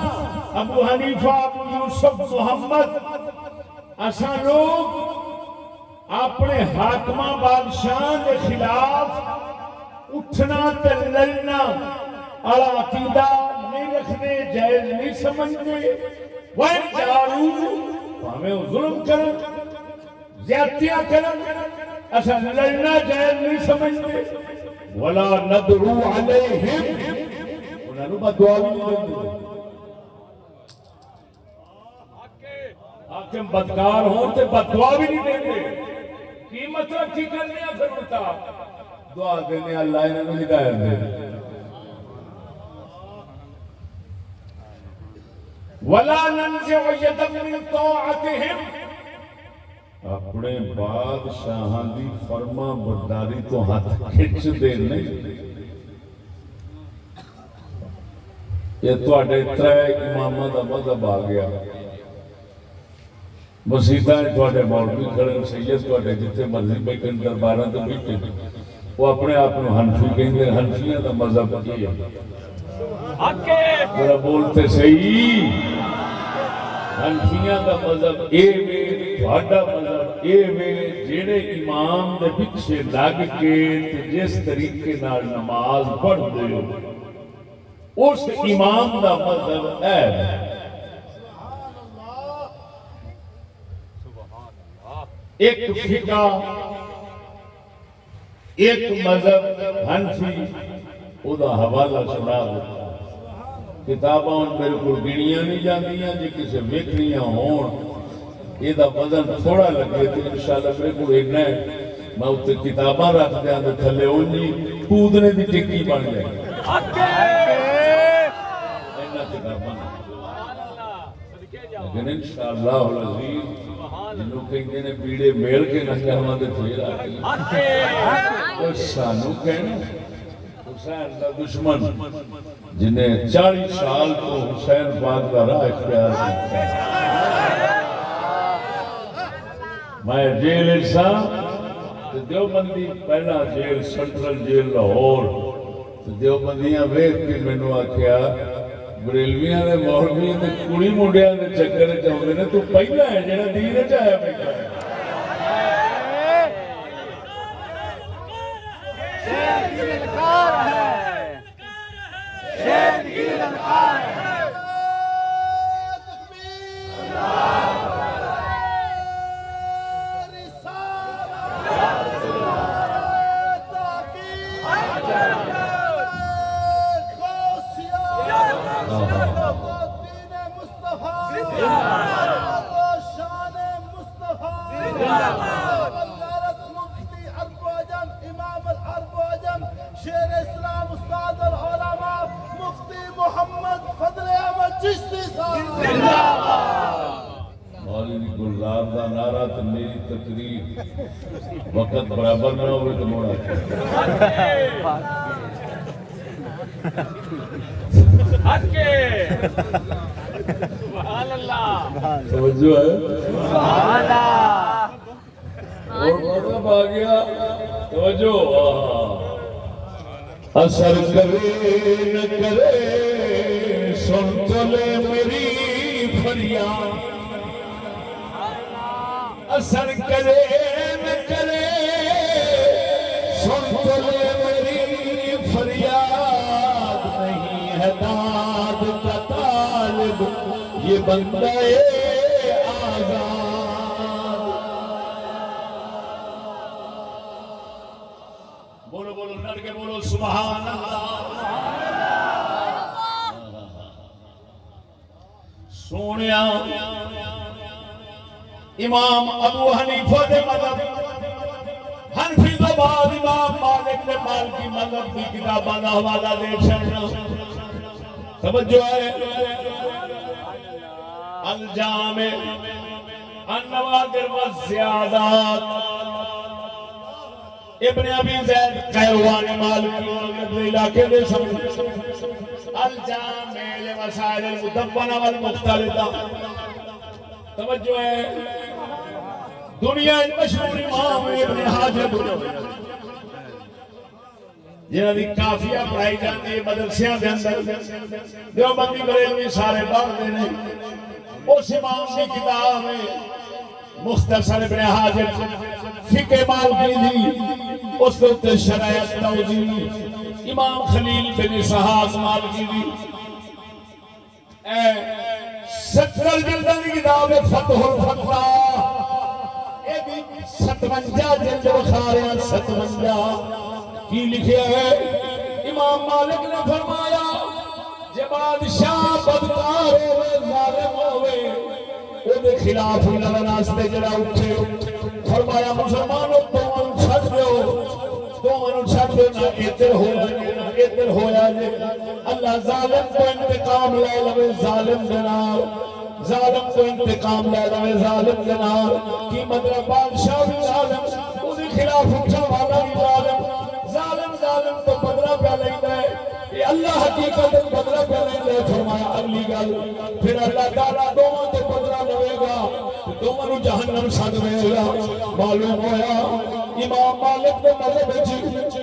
ابو حنیفہ ابو یوسف محمد اسا لوگ اپنے حاکمہ بادشاہ کے خلاف اٹھنا تے لڑنا اڑا عقیدہ نہیں رکھنے، جائز نہیں سمجھتے، وَإِنْ جَارُوا ہمیں ظلم کرن زیادتیاں کرن اصلا لڑنا جائز نہیں سمجھتے، وَلَا نَدْرُوا عَلَيْهِمْ انہوں نے بدعا بھی نہیں دیتے۔ حاکم بدکار ہوں تو بدعا بھی نہیں دیتے، کی مطلب کی کرنے ہیں پھر اٹھا دعا دینے اللہ انہوں نے ہدایت دے وَلَا نَنْزِعُ يَدًا مِّن طَاعَتِهِمْ اپنے بادشاہاں دی فرما برداری تو ہاتھ کھچ دے نہیں۔ یہ تو اٹھے ترے امامہ دا مذہب آ گیا، مسیحہ تو اٹھے مولوی کھڑے سید تو اٹھے جتے مرضی بیٹھن درباراں تے بیٹھن، وہ اپنے آپ کو حنفی کہیں گے، حنفیاں دا مذہب یہ ہے۔ ذرا بولتے صحیح، حنفیاں دا مذہب اے وے، تہاڈا مذہب اے وے، جڑے امام دے پیچھے لگ کے تے جس طریقے نال نماز پڑھدے ہو اس امام دا مذہب ہے۔ ایک فقہ ایک مذہب حنفی او دا حوالہ سنا دیتا، کتاباں میرے کو گنیاں نہیں جاندیاں، جی کسے ویکھنیاں ہون یہ دا وزن تھوڑا لگے تو انشاءاللہ میرے کو ایک ہے میں اتنے کتاباں رکھ دیا تو تھلے اونی کودنے دی ٹکی بن جائے لیکن انشاءاللہ العزیز جنہوں کہیں نے بیڑے میل کے نہ کہاں دے پھیر آگئی تو سانو کہنا حسین کا دشمن جنہیں 40 سال کو حسین پاک کا راہ اختیار کرتا ہے۔ میں جیل انسان دیوبندی پہلا جیل سنٹرل جیل لاہور دیوبندیاں ویکھ کے مینوں آکھیا بریلویاں دے مولویاں دے کڑی منڈیاں دے چکر وچ آوندے نے تو پہلا ہے جڑا دین وچ آیا بیٹھا ہے۔ وقت برابر نہ ہوئے تو موڑا توجہ ہے اور مطلب آ گیا توجہ اثر کرے نہ کرے سن تو لے میری فریاد اثر کرے نہ کرے سن تو لے میری فریاد نہیں ہے داد کا طالب یہ بندہ آزاد۔ بولو بولو ڈر کے بولو سبحان اللہ۔ سونیا امام ابو حنیفہ دے مذہب حنفی تو بعد امام مالک دے مالکی مذہب کی کتاباں دا حوالہ دے چھڑنا توجہ ہے۔ الجامع النوادر والزیادات ابن ابی زید قیروان مالکی علاقے دے سمجھ الجامع لمسائل المدونہ والمختلطہ توجہ ہے۔ دنیا مشہور امام ابن حجر جنہاں دی کافیہ پڑھائی جاتی ہے مدرسیاں دے اندر دیوبندی بریلوی سارے پڑھتے ہیں۔ اس امام کی کتاب ہے مختصر ابن حجر فقہ مالکی دی اس وقت شرائط توضیح امام خلیل بن اسحاق مالکی دی 70 جلداں دی کتاب ہے فتح الفتح 57 جلد بخا رہے ہیں 57 کی لکھیا ہے امام مالک نے فرمایا جب بادشاہ بدکار ہوئے ظالم ہوئے او دے خلاف لڑن واسطے جڑا اٹھے فرمایا مسلمانوں دوواں چھڈ دیو نہ ادھر ہو جائے نہ ادھر ہو جائے اللہ ظالم کو انتقام لے لے ظالم دے نال ظالم کو انتقام لے لے ظالم دے نال کی مطلب بادشاہ بھی ظالم او دے خلاف اٹھن والا بھی ظالم تو بدلہ پہ لیندا ہے یہ اللہ حقیقت بدلہ پہ لیندا ہے فرمایا اگلی گل پھر اللہ تعالیٰ دوواں تو بدلہ لے گا دوواں نوں جہنم سدے گا معلوم ہویا امام مالک دے مذہب وچ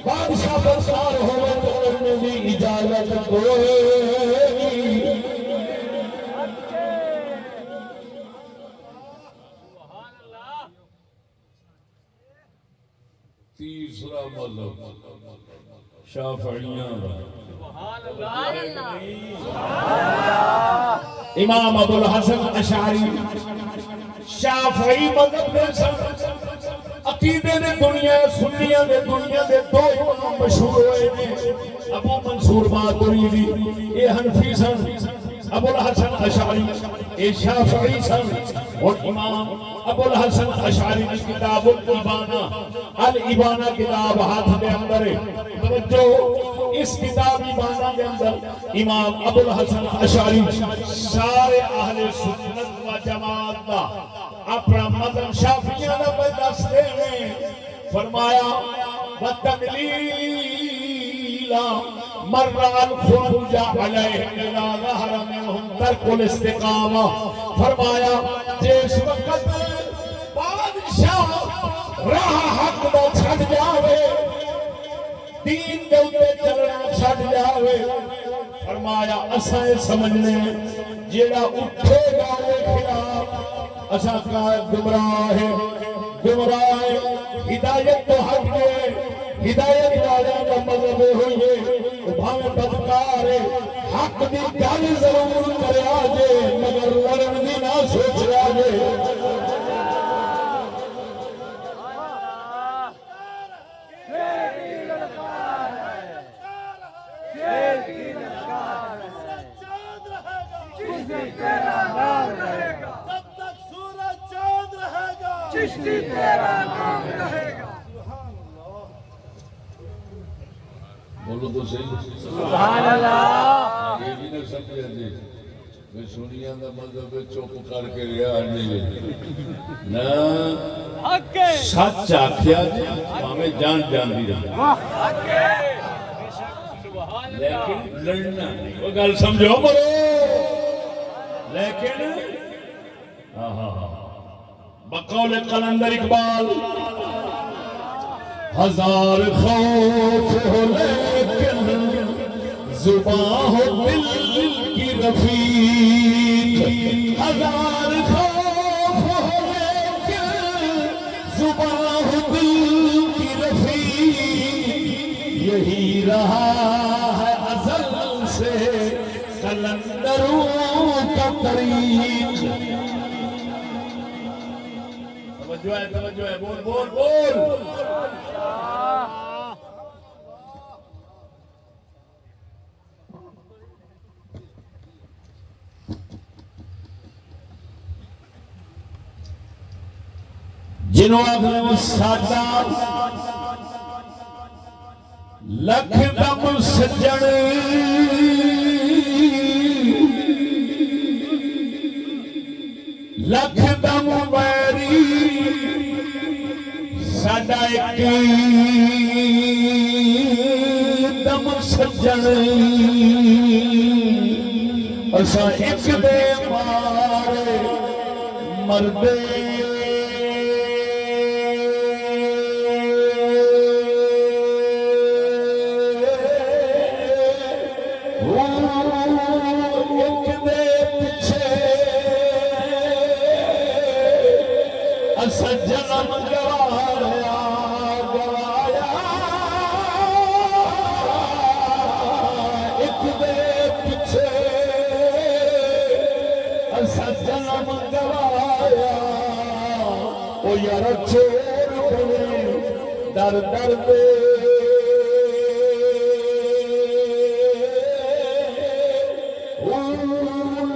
بادشاہ بدکار ہوے تو کرنے دی اجازت کوئی تیسرا مذہب شافعیاں امام ابو الحسن اشعری شافعی مذہب دے عقیدے دے دنیا سنیاں دے دنیا دے دو امام مشہور ہوئے نے ابو منصور ماتریدی اے حنفی سن ابو الحسن اشعری اے شافعی سن اور امام ابو الحسن اشعری کی کتاب الابانہ کتاب ہاتھ دے اندر ہے توجہ اس کتاب ابانہ کے اندر امام ابو الحسن اشعری سارے اہل سنت و جماعت کا اپنا مذہب شافعیہ کا دستے ہیں فرمایا وَتَدْلِيلَ مَرَّ الْخُرُوجَ عَلَيْهِمْ إِذَا ظَهَرَ مِنْهُمْ تَرْكُ الْاِسْتِقَامَةِ فرمایا جس وقت بادشاہ راہ حق دا چھڑ جاوے دین دے اوپر چلنا چھڑ جاوے فرمایا اساں سمجھنے جیڑا اٹھے گا دے خلاف اساں کا گمراہ ہدایت تو ہٹ گئے ہدایت والے کا مذہب ہوئی ہے بھاوے بدکار ہے حق دی گل ضرور کرے آجے مگر لڑن دی نہ سوچ آجے چشتی تیرا نام رہے گا بولو تو صحیح سبحان اللہ یہ بھی نہ سمجھے جی میں سنیاں دا مذہب چپ کر کے رہا نہیں نہ سچ آکھیا جی ہمیں جان دی رہی لیکن لڑنا نہیں وہ گل سمجھو مرو لیکن بقول قلندر اقبال ہزار خوف ہو لیکن زباں ہو دل کی رفیق ہزار خوف ہو لیکن زباں ہو دل کی رفیق یہی رہا ہے ازل سے قلندروں کا طریق توجہ ہے بول بول بول جنہوں اپنے ساڈا لکھ دم سجن لکھ دم ویری ساڈا ایک دم سجن اساں ایک دے مارے مردے جنم گوارے یار چور بنے در در دے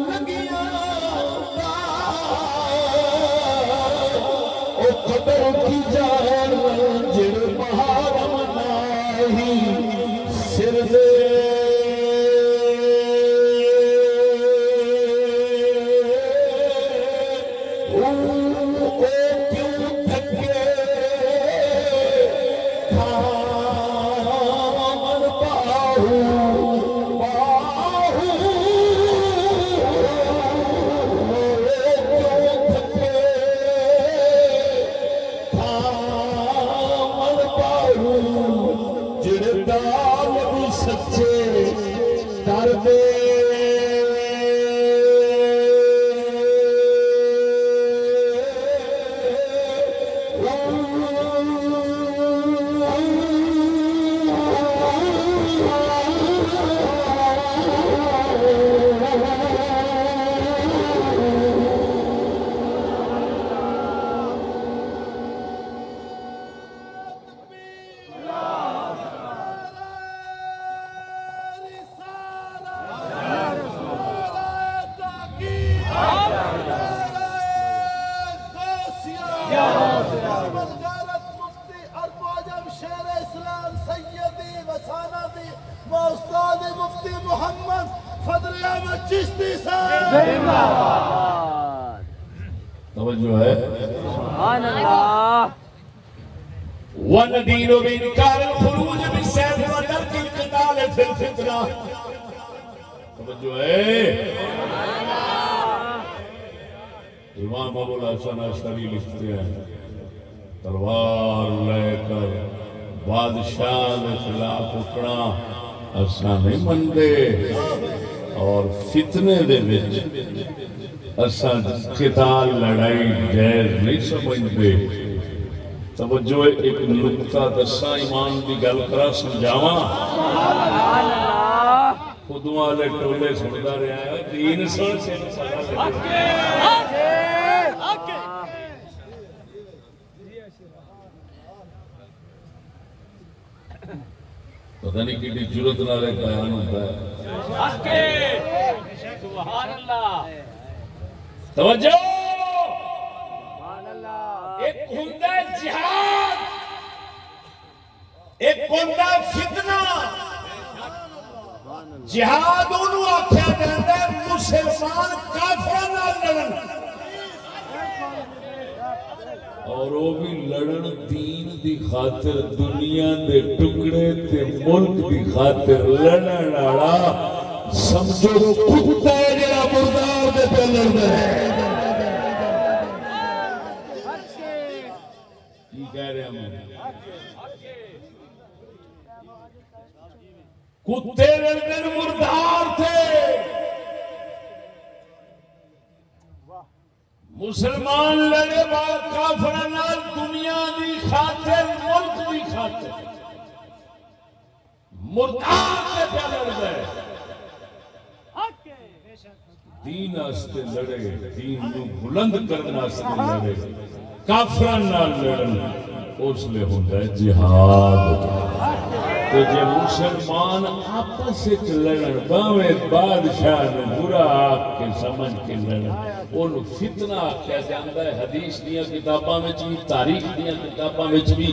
لگیاں او قدر کی جان جڑ محرم نہیں سر دے توجہ ہے سبحان اللہ وندین بانکار الخروج بالسیف وترک القتال فی الفتنہ توجہ ہے امام ابو الحسن عشری لکھتے ہیں تلوار لے کر بادشاہ کے خلاف اٹھنا اساں نہیں مندے اور فتنے دے وچ اساں قتال لڑائی جائز نہیں سمجھتے توجہ ایک نقطہ دساں ایمان دی گل کرا سمجھاواں خودوں والے ٹولے سندا رہا ہے دین سن سے پتہ نہیں کتنی جرت نال بیان ہوتا ہے سبحان اللہ توجہ سبحان اللہ ایک ہوندا جہاد ایک ہوندا فتنہ جہاد انہوں آکھیا جاندا ہے مسلمان کافراں نال لڑن اور وہ بھی لڑن دین دی خاطر دنیا دے ٹکڑے تے ملک دی خاطر لڑن والا سمجھو کتا ہے جڑا مردار دے تے لڑدا ہے کی کہہ رہے ہیں کتے لڑنے مردار تھے مسلمان لڑے بال کافراں نال دنیا دی خاطر ملک دی خاطر مردار تے پیا لڑدا ہے دین واسطے لڑے دین نو بلند کرنے واسطے لڑے کافراں نال لڑن اس لیے ہوندا ہے جہاد تو جے مسلمان آپس وچ لڑن باویں بادشاہ نو برا آکھ کے سمجھ کے لڑن اونوں فتنہ آکھیا جاندا ہے حدیث دیاں کتاباں وچ بھی تاریخ دیاں کتاباں وچ بھی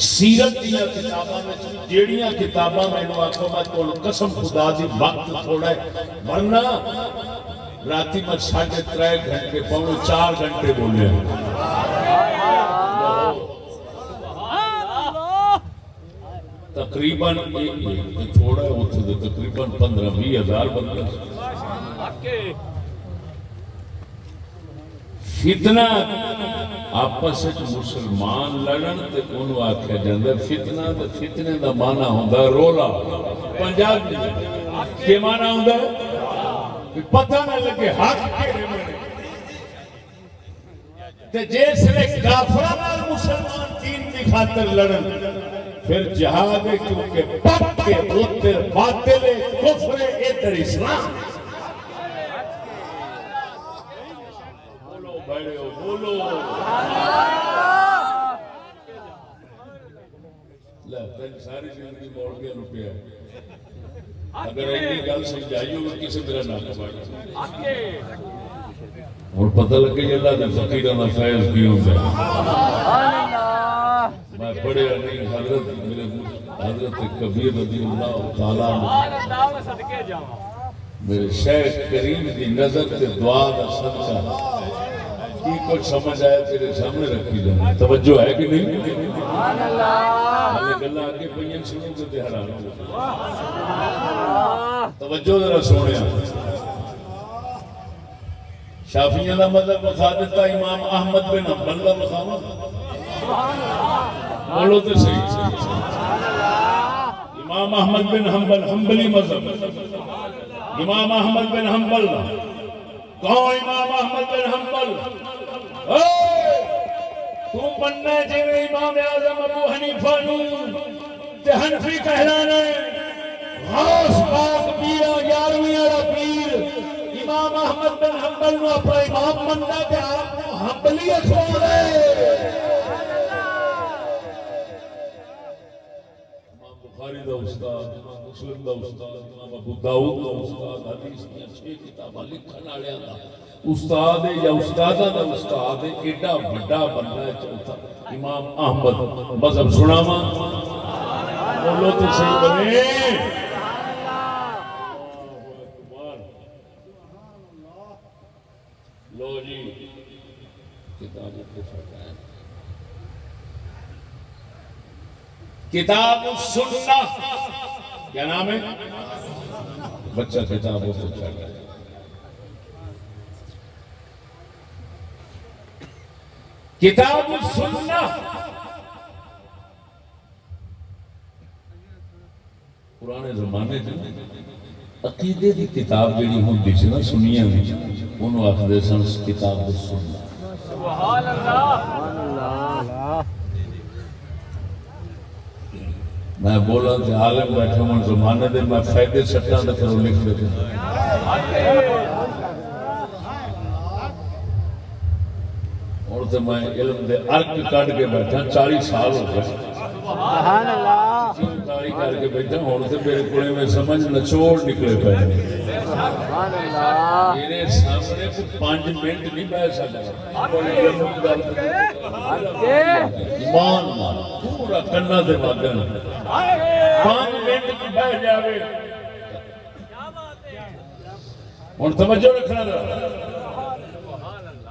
سیرت دیاں کتاباں وچ بھی جیڑیاں کتاباں مینوں آکھو میں تانوں قسم خدا دی وقت تھوڑا ہے ورنہ راتی میں 3.5 گھنٹے پونے 4 گھنٹے بولے تقریباً تھوڑا ہوتے تقریباً 15-20 ہزار بندے فتنہ آپس مسلمان لڑن تے انہوں آکھیا جاندا فتنہ تے فتنے دا معنی ہوندا ہے رولا پنجاب کے معنی ہوندا ہے پتہ نہ لگے حق کیڑے میں تے جس لے کافراں نال مسلمان دین دی خاطر لڑن پھر جہاد ہے کیونکہ پک کے ادھر باطل کفر ادھر اسلام بولو بڑے بولو تین ساری زندگی موڑ کے روپیہ اگر ایک گل سمجھائی ہوگی کسی میرا نام پڑا اور پتہ لگے اللہ کے فقیران کا فیض کی ہوتا ہے میں پڑھے نہیں حضرت میرے حضرت کبیر رضی اللہ تعالیٰ میرے شیخ کریم کی نظر سے دعا کا صدقہ کی کچھ سمجھ آیا تیرے سامنے رکھی جائے توجہ ہے کہ نہیں گلا آگے پہین سنوں تو حیران ہو توجہ ذرا سونے شافعیوں کا مذہب بتا دیتا امام احمد بن حنبل کا مقام بولو تو صحیح امام احمد بن حنبل حنبلی مذہب امام احمد بن حنبل کون امام احمد بن حنبل تو بننا جی امام اعظم ابو حنیفہ نو تے حنفی کہلانا ہے غوث پاک پیرا 11ویں والا پیر امام احمد بن حنبل نو اپنا امام مننا تے آپ کو حنبلیت ہو رہے امام بخاری دا استاد امام مسلم دا استاد امام ابو داؤد دا استاد حدیث کی 6 کتاباں لکھن والے دا استاد یا استادہ دا استاد ایڈا بڑا بندہ ہے چوتھا امام احمد مذہب سناواں بولو تو صحیح بنے لو جی کتاب کتاب السنہ کیا نام ہے بچہ کتاب السنہ کتاب السنہ پرانے زمانے میں عقیدے کی کتاب جڑی ہوندی سی نا سنیاں وچ اونوں آکھدے سن کتاب السنہ سبحان اللہ میں بولا کہ عالم بیٹھے ہوں زمانے دے میں فائدے سٹاں دے کرو لکھ دیتے اور تو میں علم دے عرق کٹ کے بیٹھا 40 سال ہو گئے سبحان اللہ تاری کر کے بیٹھا اور تو میرے کونے میں سمجھ نچوڑ نکلے پہ سبحان اللہ میرے سامنے کو 5 منٹ نہیں بیٹھ سکتا ایمان مانا پورا کنہ دے مادن 5 منٹ کی بیٹھ جاوے اور توجہ رکھنا رہا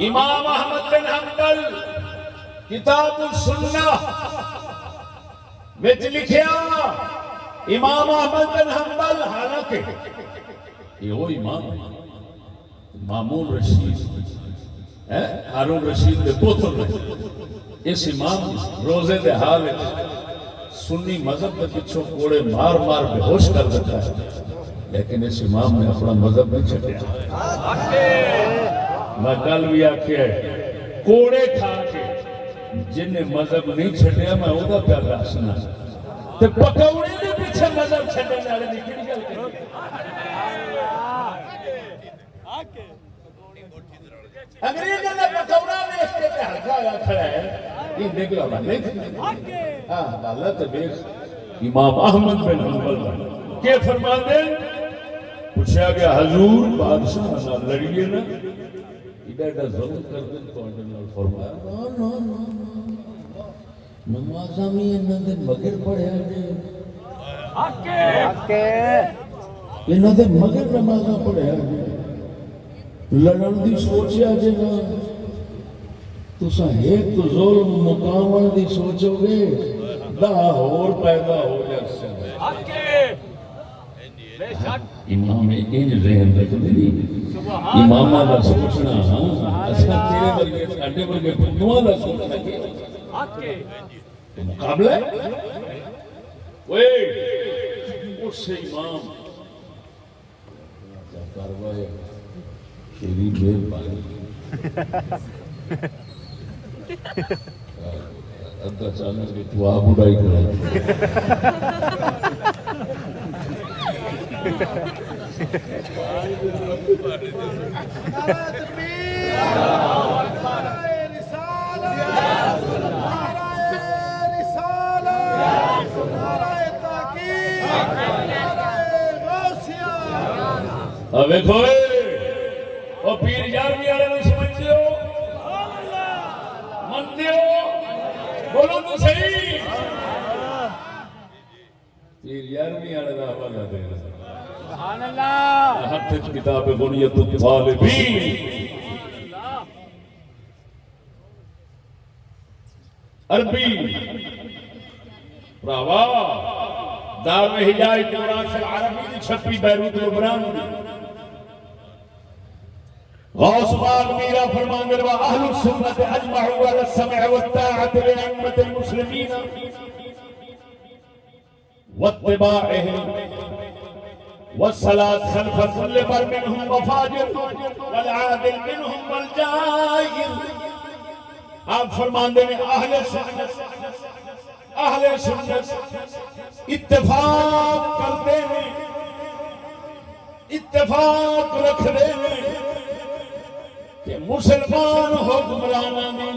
امام احمد بن حنبل کتاب السنہ وچ لکھیا امام احمد بن حنبل حالانکہ یہ وہ امام مامون رشید ہارون رشید دے پوتر نے اس امام روزے دے حال سنی مذہب کے پیچھے کوڑے مار مار بے ہوش کر دیتا ہے لیکن اس امام نے اپنا مذہب نہیں چھٹیا میں کل بھی آکھیا ہے کوڑے کھا کے جن نے مذہب نہیں چھٹیا میں اودا پیا دسنا تے پکوڑے دے پیچھے مذہب چھڈن والے دی کیڑی گل کرے انگریزاں دا پکوڑا ویکھ کے تے ہلکا ہوا کھڑا ہے یہ دیکھ لو نہیں ہاں غلط دیکھ امام احمد بن حنبل کیا فرماتے ہیں پوچھا گیا حضور بادشاہ نال لڑیے نا ایڈا ظلم کر دیں تو انہوں فرمایا نمازاں میں انہوں نے مگر پڑھیا جے انہوں نے مگر نمازاں پڑھیا جے لڑن دی سوچیا جے نا تساں ایک ظلم مقامن دی سوچو گے 10 اور پیدا ہو جائے امام ان ذہن رکھ دی امامہ دا سوچنا اچھا تیرے ورگے ساڈے ورگے بندواں دا سوچنا کہ مقابلہ ہے اوئے اس امام کیا کاروائی شیری مہربانی ادھا چاہنا کہ تو آپ اڑائی کرائی اب دیکھو وہ پیر یارویں والے نوں سمجھتے ہو منتے ہو بولو تو صحیح پیر یارویں والے دا حوالہ دے سبحان اللہ ہاتھ کتاب بنیت الطالبین عربی براوا دار ہجائی قرآن العربی دی چھپی بیروت لبنان غوث پاک میرا فرمان دے اہل السنت اجمعوا على السمع والطاعة لأئمة المسلمين واتباعهم والصلاة خلف كل بر منهم وفاجر والعادل منهم والجائر آپ فرمان دے اہل سنت اتفاق کرتے ہیں اتفاق رکھتے ہیں کہ مسلمان حکمرانہ نے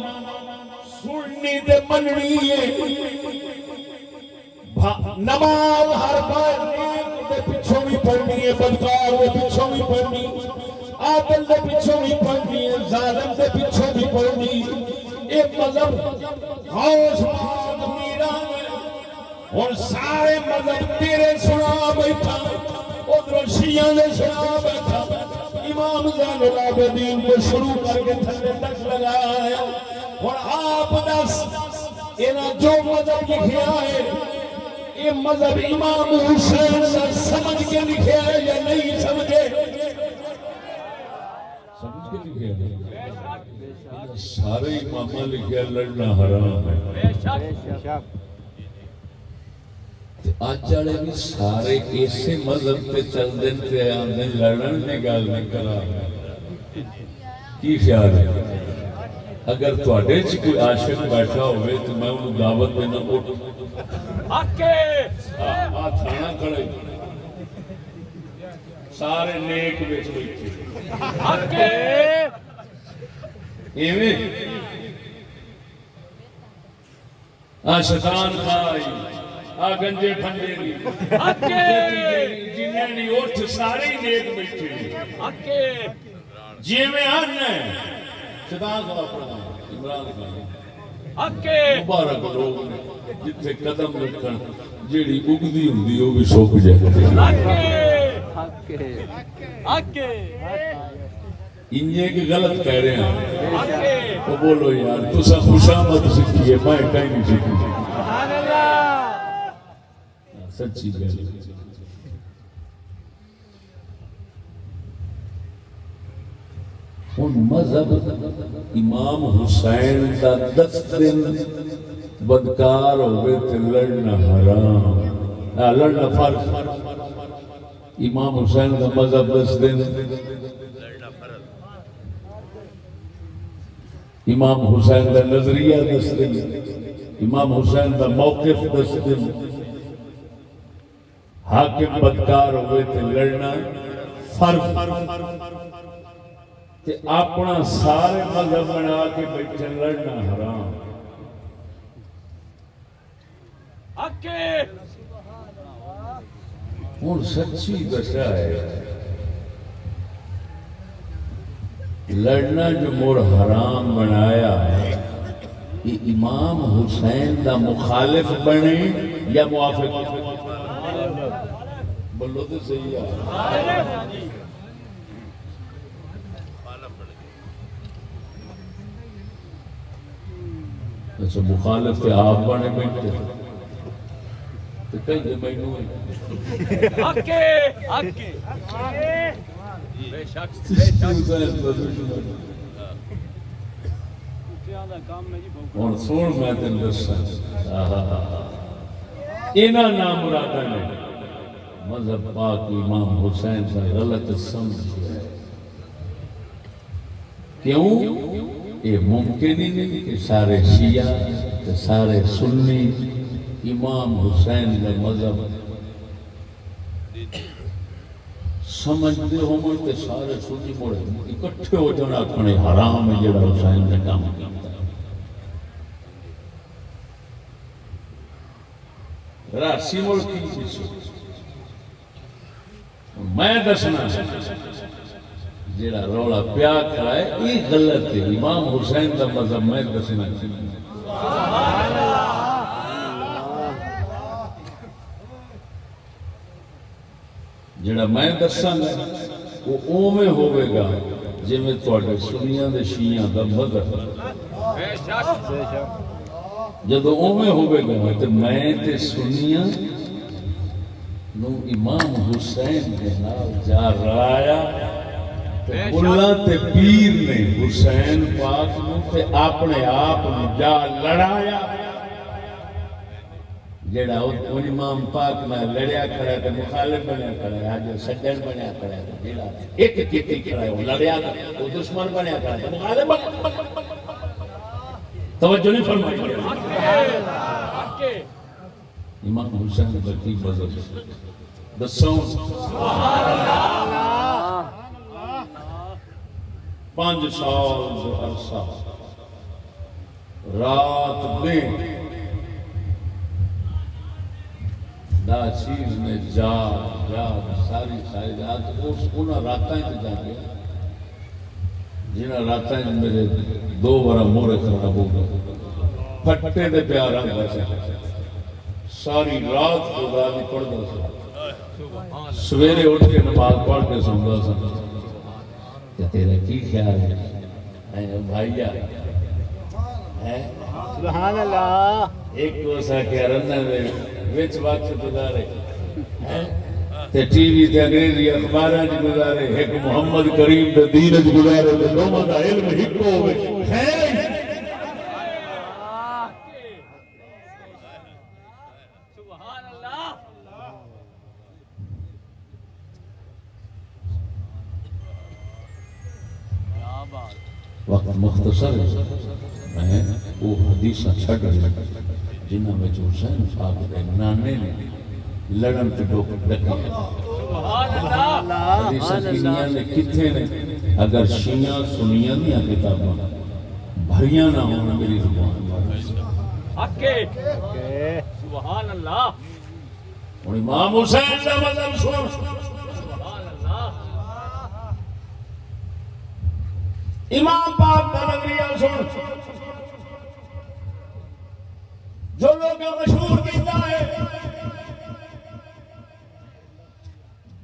سننی تے مننی ہے نماز ہر بار دے پیچھوں بھی پڑھنی ہے بدکار دے پیچھوں بھی پڑھنی عادل دے پیچھوں بھی پڑھنی ہے ظالم دے پیچھوں بھی پڑھنی ایک مذہب غوث پاک میرا اور سارے مذہب تیرے سنا بیٹھا ادھر شیعہ نے سنا بیٹھا امام زین العابدین کو شروع کر کے تھلے تک لگایا اور آپ دس انہاں جو مذہب لکھیا ہے یہ مذہب امام حسین سے سمجھ کے لکھیا ہے یا نہیں سمجھے سمجھ کے لکھیا ہے سارے امامہ لکھیا لڑنا حرام ہے آج والے بھی سارے ایسے مذہب پہ چل دیں تے آندے لڑن نے گل نہیں کرا کی خیال ہے اگر تواڈے وچ کوئی عاشق بیٹھا ہوئے تو میں انہوں دعوت دینا اٹھ تھانا کھڑے سارے نیک وچ بیٹھے ایویں شیطان کھائی گنجے پھنجے جنہیں نہیں اٹھ سارے نیک بیٹھے جی میں آنا ہے شیطان کا عمران خان مبارک لوگ جتھے قدم رکھن جیڑی اگدی ہوندی وہ بھی سوک جائے انجھے کی غلط کہہ رہے ہیں وہ بولو یار تسا خوشامد سکھی ہے میں کہیں نہیں سکھی سچی گل ان مذہب امام حسین کا 10 دن بدکار ہوئے تھے لڑنا حرام لڑنا فرض امام حسین کا مذہب 10 دن امام حسین کا نظریہ 10 دن امام حسین کا موقف 10 دن حاکم بدکار ہوئے تھے لڑنا فرض کہ اپنا سارے مذہب بنا کے بیٹھے لڑنا حرام ہوں سچی دشا ہے لڑنا جو مڑ حرام بنایا ہے یہ امام حسین دا مخالف بنے یا موافق بولو تو صحیح ہے اچھا مخالف تھے آپ بنے بیٹھے تو کہیں دے میں نوئی اور سوڑ میں تن دسا اینا نام مرادہ نے مذہب پاک امام حسین سے غلط سمجھ ہے کیوں یہ ممکن ہی نہیں کہ سارے شیعہ سارے سنی امام حسین کا مذہب سمجھتے ہو مجھتے سارے سنی موڑے اکٹھے ہو جانا کھنے حرام ہے جڑا حسین نے کام کرتا ہے راسی ملکی جیسے میں دسنا جڑا رولا پیا کھڑا ہے یہ غلط ہے. امام حسین کا مذہب میں دسنا جڑا میں دساں گا وہ اوویں ہوے گا جویں تواڈے سنیاں دے شیعاں دا مذہب. جدو اوویں ہوے گا تے میں تے سنیاں نو امام حسین دے نال جا رلایا تے اللہ تے پیر نے حسین پاک نو تے اپنے آپ نو جا لڑایا. جڑا وہ امام پاک نال لڑیا کھڑا تے مخالف بنیا کھڑا ہے اج سجن بنیا کھڑا ہے. جڑا ایک کیتی کھڑا ہے وہ لڑیا وہ دشمن بنیا کھڑا ہے مخالف بنیا. توجہ نہیں فرمائی. امام حسین بکی مذہب دسوں 5 سال جو عرصہ رات میں دا چیز نے جاگ ساری رات اس انہاں راتاں جا کے جنہاں راتاں میرے 2 بار مورے خراب ہو گئے پھٹے دے پیار آندا سی. ساری رات خدا دی پڑھدا سی. سویرے اٹھ کے نماز پڑھ کے سوندا سا. تیرا کی خیال ہے بھائیا سبحان اللہ. ایک کو سا کہ رنہ میں وچ وقت گزارے تے ٹی وی تے انگریزی اخباراں وچ گزارے ایک محمد کریم دے دین وچ گزارے تے دوواں دا علم ہکو ہوے. خیر سبحان اللہ. وقت مختصر ہے. میں وہ حدیثاں چھڈ رہا جنہاں میں حسین صاحب دے نانے نے لڑن تے ڈوک ڈکے. حدیثاں کنیاں نے کتھے نے اگر شیعہ سنیاں دیاں کتاباں بھریاں نہ ہون میری زبان سبحان اللہ. اور امام حسین دا مذہب سن. امام پاک کا نظریہ سن. جو لوگ مشہور کیتا ہے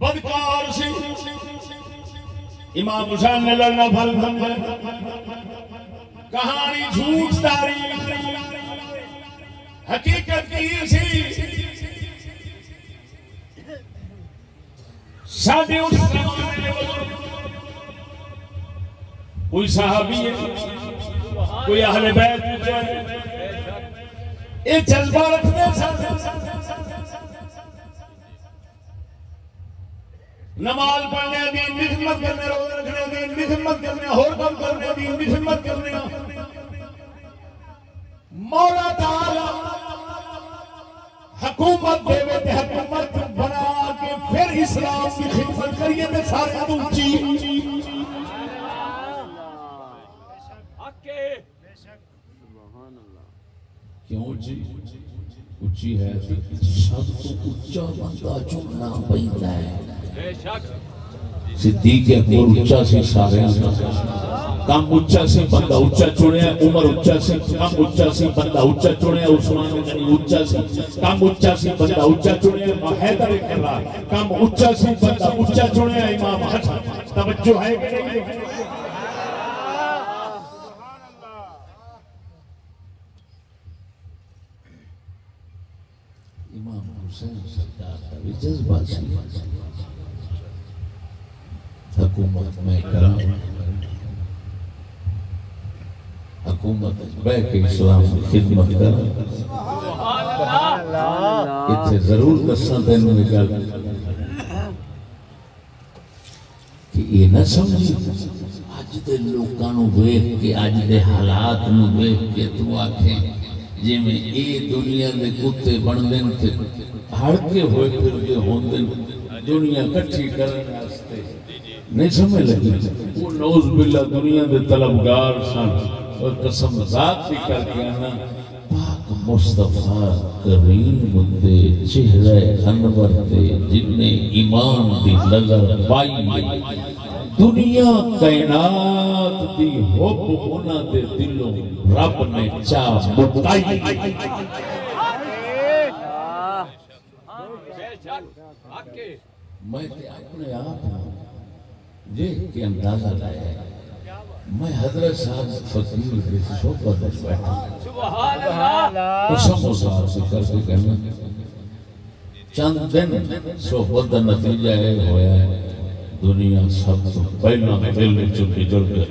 بدکار سی امام حسین نے لڑنا پھل سمجھا. کہانی جھوٹ تاریخ حقیقت کی سی. ساڈے اس زمانے میں کوئی صحابی ہے کوئی اہل بیت ہے یہ جذبہ رکھتے سن. نماز پڑھنے دین دی خدمت کرنے روزے رکھنے دین دی خدمت کرنے اور کام کرنے دین دی خدمت کرنے. مولا تعالی حکومت دے تے حکومت بنا کے پھر اسلام کی خدمت کریے تے سارے اونچی. کیوں جی اونچی ہے سب تو اونچا بندہ چننا پیندا ہے. صدیق اکبر اونچا سی سارے کم اونچا سی بندہ اونچا چنیا. عمر اونچا سی کم اونچا سی بندہ اونچا چنیا. عثمان غنی اونچا سی کم اونچا سی بندہ اونچا چنیا. حیدر کرار کم اونچا سی بندہ اونچا چنیا. امام حسن توجہ ہے کہ نہیں؟ امام حسین سرکار کا بھی جذبہ سی. حکومت میں کرام حکومت بہ کے اسلام کی خدمت کرام. اتنے ضرور دساں تینوں ایک گل کہ یہ نہ سمجھی اج دے لوکاں نوں ویکھ کے اج دے حالات نوں ویکھ کے تو آکھیں جی میں اے دنیا دے کتے بندے تے ہڑ کے ہوئے پھردے ہوندے دنیا کٹھی کرنے واسطے نہیں سمجھ لگی. وہ نوز باللہ دنیا دے طلبگار سن اور قسم ذات بھی کر کے آنا پاک مصطفیٰ کریم دے چہرے انور دے جن نے ایمان دی نظر پائی دنیا کائنات دی حب ہونا دے دلوں رب نے چاہ مٹائی میں تے اپنے آپ دیکھ کے اندازہ لایا میں حضرت صاحب فقیر کے صحبت میں بیٹھا سبحان اللہ قسم وزار سے کر کے کہنا چند دن صحبت کا نتیجہ ہے ہویا ہے دنیا سب تو پہلا دل میں چلتی جل کے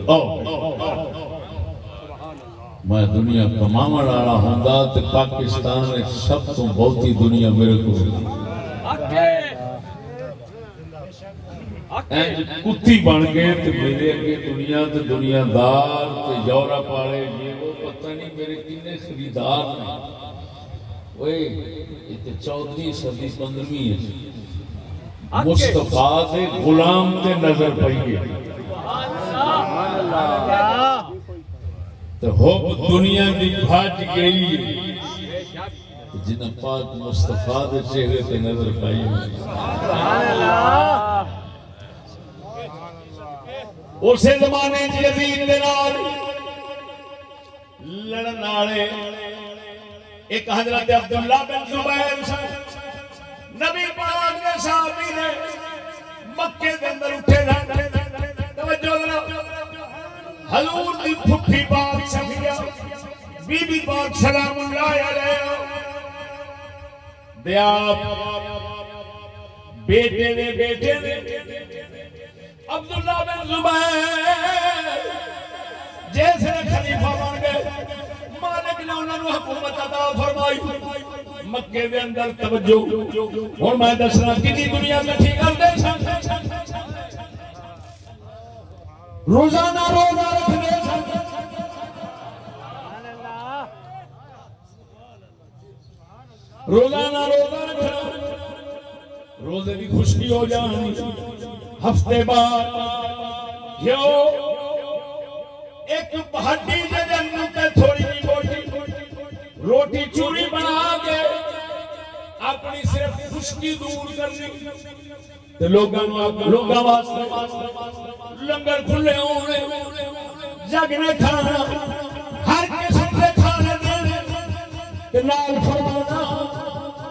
میں دنیا کماما ڈالا ہوں گا تو پاکستان میں سب تو بہت ہی دنیا میرے کو کتی بن گئے تو میرے اگے دنیا تو دنیا دار تو یورپ والے یہ وہ پتہ نہیں میرے کنے خریدار ہیں اوئے یہ 14ویں صدی 15ویں ہے مصطفیٰ سے غلام تے نظر پئی ہے تو حب دنیا دی بھاج گئی ہے جنہ پاک مصطفیٰ دے چہرے تے نظر پئی ہے سبحان اللہ اسے زمانے یزید دے نال لڑن والے ایک حضرت عبداللہ بن زبیر نبی پاک دے صحابی نے مکے دے اندر اٹھے رہے توجہ ذرا حضور دی پھپھی پاک صفیہ بی بی پاک سلام اللہ علیہ دیا بیٹے نے عبداللہ بن زبیر جیسے خلیفہ بن گئے مالک نے انہوں نے حکومت عطا فرمائی مکے دے اندر توجہ اور میں دسنا کتنی دنیا کٹھی کر دے روزانہ روزہ رکھ دے روزانہ روزہ رکھنا روزے بھی خوشکی ہو جانی ہفتے بعد کیوں ایک ہڈی دے اندر تے تھوڑی جی موٹی روٹی چوری بنا کے اپنی صرف خشکی دور کرنی تے لوگاں واسطے لنگر کھلے ہونے جگ نے کھانا ہر قسم دے کھانے دینے تے نال فرمانا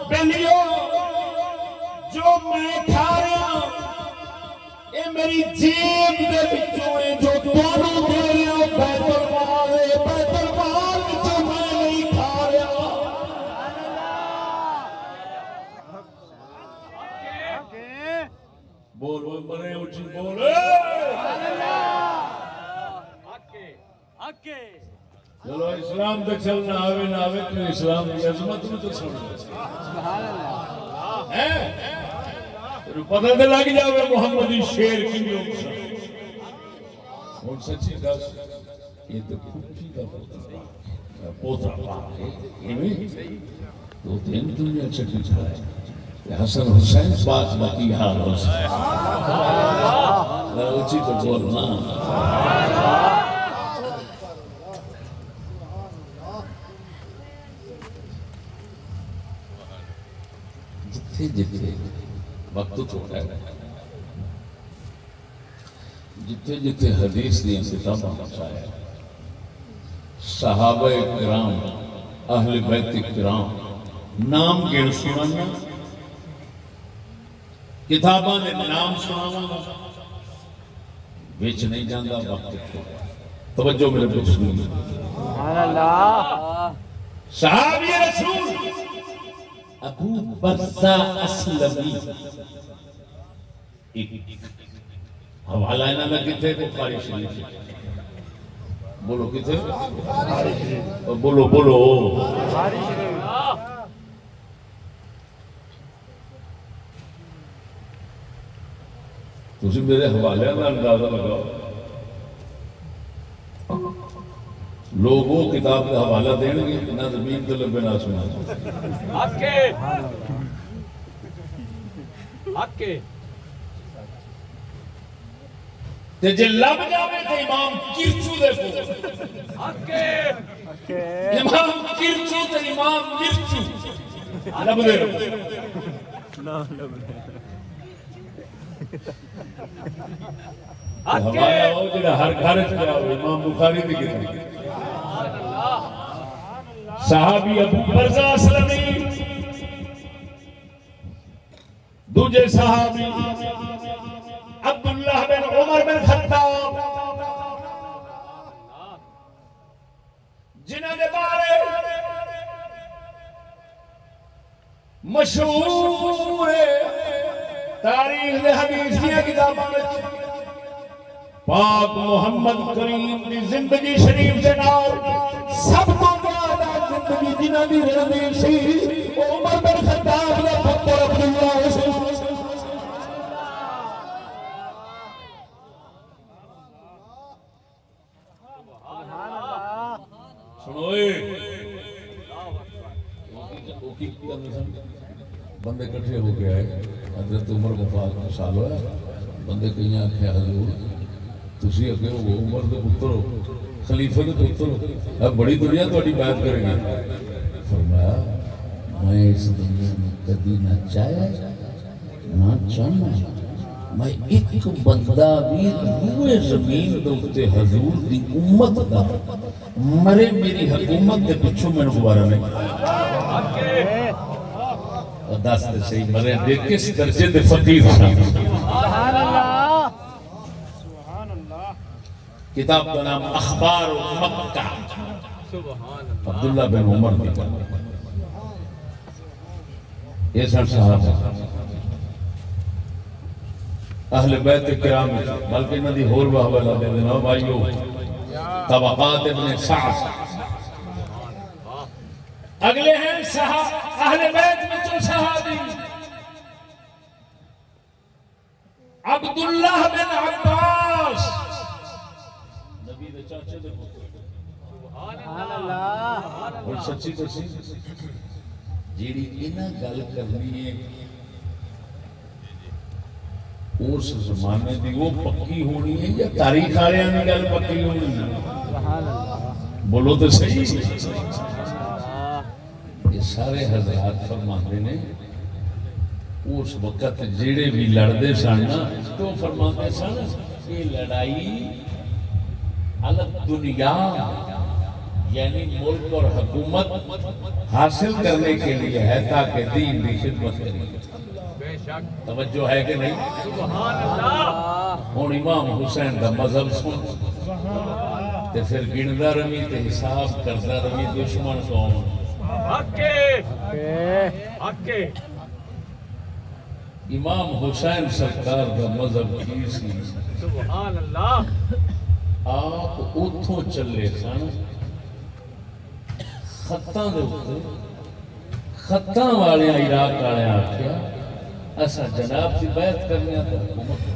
بلیو جو میں کھا رہا اے میری جیب دے وچوں اے جو تانوں دے رہا بیت المال وچوں میں نہیں کھا رہا بول بول بڑے اونچی بول چلو اسلام تے چلنا آوے نہ آوے تو اسلام کی عظمت میں تو سنو سبحان اللہ ہے پتہ تے لگ جاوے محمدی شیر کی لوگ اور سچی دس یہ تو کچھ کا پوتا پاک ہے دو تین دنیا چٹی چلائے حسن حسین پاک باقی حال ہو اچھی تو بولنا جتھے جتھے وقت چھوڑا ہے جتھے جتھے حدیث دی کتاباں بچایا صحابہ کرام اہل بیت کرام نام گن سنانا کتاباں نے نام سنانا بیچ نہیں جاندہ وقت چھوڑا توجہ میرے کو سنیں سبحان اللہ صحابی رسول ابو برزہ اسلمی ایک حوالہ انہاں میں کتے بخاری شریف بولو کتے بولو بولو بخاری شریف تسی میرے حوالے میں اندازہ لگاؤ لوگوں کتاب کا حوالہ دیں گے نہ زمین تو لبے نہ سنا حق کے حق کے تے جے لب جاوے تے امام کرچو دے کو حق کے امام کرچو تے امام مرچو لب دے رہو ہمارا ہو جڑا ہر گھر چ گیا ہو امام بخاری دی کتاب صحابی ابو برزہ اسلمی دوجے صحابی عبداللہ بن عمر بن خطاب جنہوں نے بارے مشہور تاریخ دے حدیث کی کتاباں پاک محمد کریم دی زندگی شریف دے نال سب تو زیادہ زندگی جنہاں دی رہندی سی عمر بن خطاب دا پتر عبداللہ سی سنوئے بندے کٹھے ہو کے آئے حضرت عمر وفات سال ہوا بندے کہیں آنکھیں حضور تسی اگے ہو عمر دے پتر ہو خلیفہ دے پتر ہو اب بڑی دنیا تہاڈی بیعت کرے گی فرمایا میں اس دنیا میں کبھی نہ چاہیا نہ چاہنا میں ایک بندہ بھی روئے زمین دے اوتے حضور دی امت دا مرے میری حکومت دے پچھوں میں گوارا نہیں دس دے صحیح مرے دے کس درجے دے فقیر سبحان اللہ کتاب کا نام اخبار مکہ عبداللہ بن عمر دی یہ سن صحابہ اہل بیت کرام بلکہ انہاں دی ہور واہ والا دے دینا بھائیو طبقات ابن سعد اگلے ہیں اہل بیت میں جو صحابی عبداللہ بن عباس نبی دے چاچے دے سبحان اللہ اور سچی دسی جیڑی انہاں گل کرنی ہے اس زمانے دی وہ پکی ہونی ہے یا تاریخ والے نے گل پکی ہونی ہے بولو تو صحیح یہ سارے حضرات فرماتے ہیں اس وقت جڑے بھی لڑتے سن تو فرماتے سن یہ لڑائی الگ دنیا یعنی ملک اور حکومت حاصل کرنے کے لیے ہے تاکہ دین کی خدمت کرے توجہ ہے کہ نہیں سبحان اللہ ہوں امام حسین کا مذہب سن تے پھر گندا رہی تے حساب کردا رہی دشمن قوم امام حسین سرکار کا مذہب کی سی سبحان اللہ آپ اتھوں چلے سن خطاں دے اوپر خطاں والے عراق والے آکھیا اسا جناب کی بیعت کرنے آتا حکومت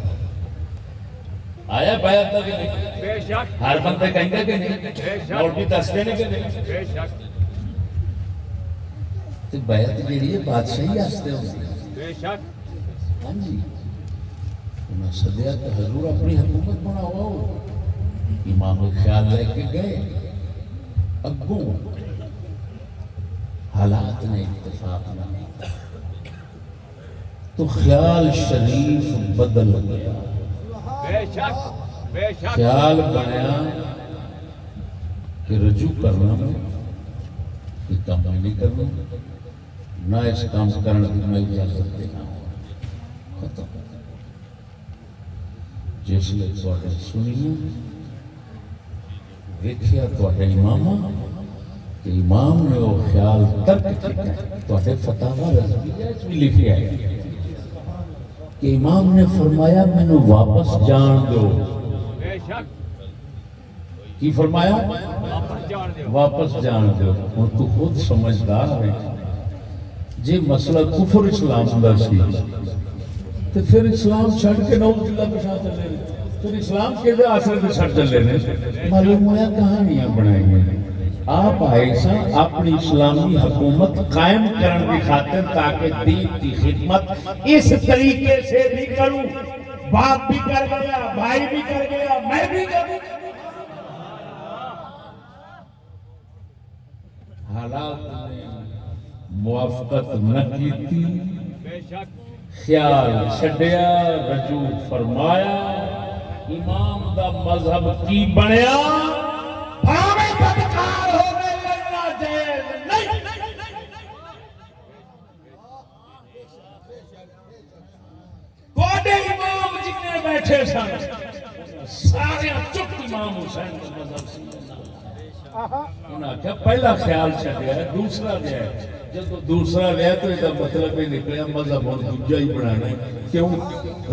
آیا بیعت دا کہ نہیں بے شک ہر بندے کہیں گے کہ نہیں اور بھی دستے نہیں کہ نہیں بے شک تو بیعت جیڑی ہے بادشاہی واسطے ہوتی ہے بے شک ہاں جی انہاں سدیا کہ حضور اپنی حکومت بناؤ امام خیال لے کے گئے اگوں حالات نے اتفاق نہ تو خیال شریف بدل گیا بے شک خیال بنیا کہ رجوع کرنا یہ کام نہیں کرنا نہ اس کام کرنے کی میں اجازت دینا ختم جس لئے تواڈے سنیے دیکھیا تواڈے امامہ کہ امام نے وہ خیال ترک کیا تواڈے فتاوی رضویہ وچ بھی لکھیا ہے کہ امام نے فرمایا مینوں واپس جان دو بے شک کی فرمایا واپس جان دو اور تو خود سمجھدار ہے جی مسئلہ کفر اسلام دا سی تو پھر اسلام چھڑ کے نعوذ باللہ پچھا چلے پھر اسلام کے لئے آخر میں چھڑ چلے معلوم ہوا کہانیاں بنائی ہیں آپ آئے سا اپنی اسلامی حکومت قائم کرنے کی خاطر تاکہ دین کی خدمت اس طریقے سے بھی کروں باپ بھی کر گیا بھائی بھی کر گیا میں بھی کر گیا حالات نے موافقت نہ کی، بے شک خیال چھڈیا، رجوع فرمایا، امام دا مذہب کی بنیا؟ بھاوے بدکار ہوے لڑنا جائز نہیں۔ کوڈے امام جتنے بیٹھے سن سارے چپ امام حسین کا مذہب سی۔ انہاں کہا پہلا خیال چھڈیا ہے، دوسرا گیا ہے۔ جب دوسرا گیا تو یہ مطلب یہ نکلیا مذہب اور دوجا ہی بنانا ہے۔ کیوں؟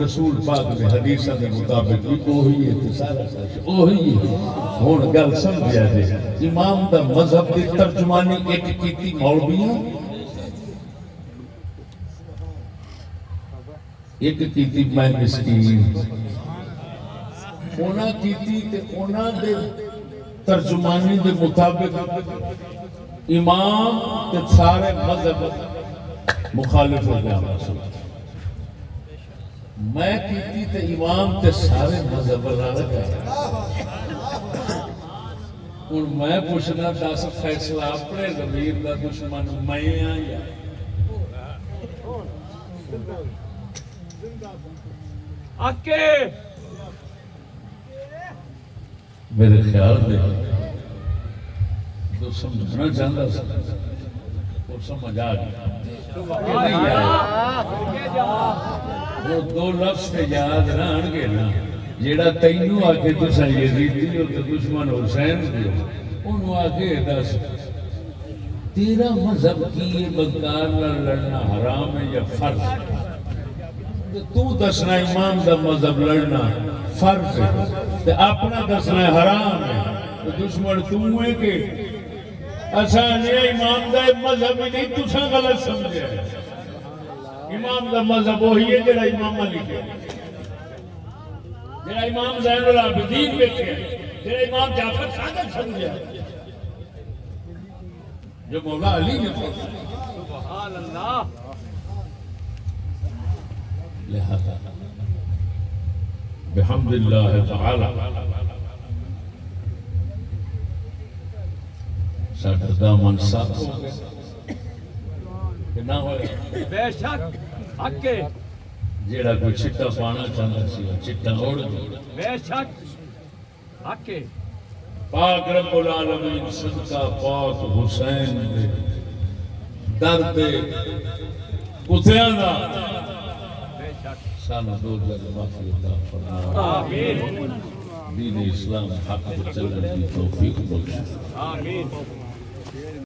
رسول پاک نے حدیثاں کے مطابق بھی وہی ہے، سارا سچ وہی ہے۔ ہن گل سمجھیا جی، امام دا مذہب دی ترجمانی ایک کیتی مولویاں، ایک کیتی میں مسکین، انہاں کیتی تے انہاں دے ترجمانی دے مطابق امام تے سارے مذہب مخالف ہو گیا۔ میں کیتی تے امام تے سارے مذہب لڑ گئے۔ ہن میں پوچھنا دس فیصلہ اپنے ضمیر دا دشمن میں ہاں یا آکے میرے خیال میں تو سمجھنا چاہتا سا اور سمجھ آ گیا۔ وہ دو لفظ تے یاد رہن گے نا، جیڑا تینوں آ کے تساں یزیدی ہو تے دشمن حسین دے انہوں آ کے دس تیرا مذہب کی یہ بدکار نہ لڑنا حرام ہے یا فرض ہے؟ تو دسنا امام دا مذہب لڑنا فرض ہے تے اپنا دسنا حرام ہے، تو دشمن تو ہے کہ اچھا یہ امام دا مذہب نہیں، تساں غلط سمجھے۔ امام دا مذہب وہی ہے جڑا امام علی کے، جڑا امام زین العابدین بیٹھے، جڑا امام جعفر صادق سمجھے، جو مولا علی نے پڑھا۔ سبحان اللہ۔ لہذا بحمد اللہ تعالی ساڈا دامن صاف ہو گیا کہ نہ ہوئے۔ بے شک آکے جیڑا کوئی چٹا پانا چاہتا سی چٹا اڑ گیا۔ بے شک آکے پاک رب العالمین صدقہ پاک حسین دے درد کتیاں دا بے شک سانہ دو جگ معافی عطا فرما، آمین دین اسلام حق پر چلنے کی توفیق بخش۔ آمین۔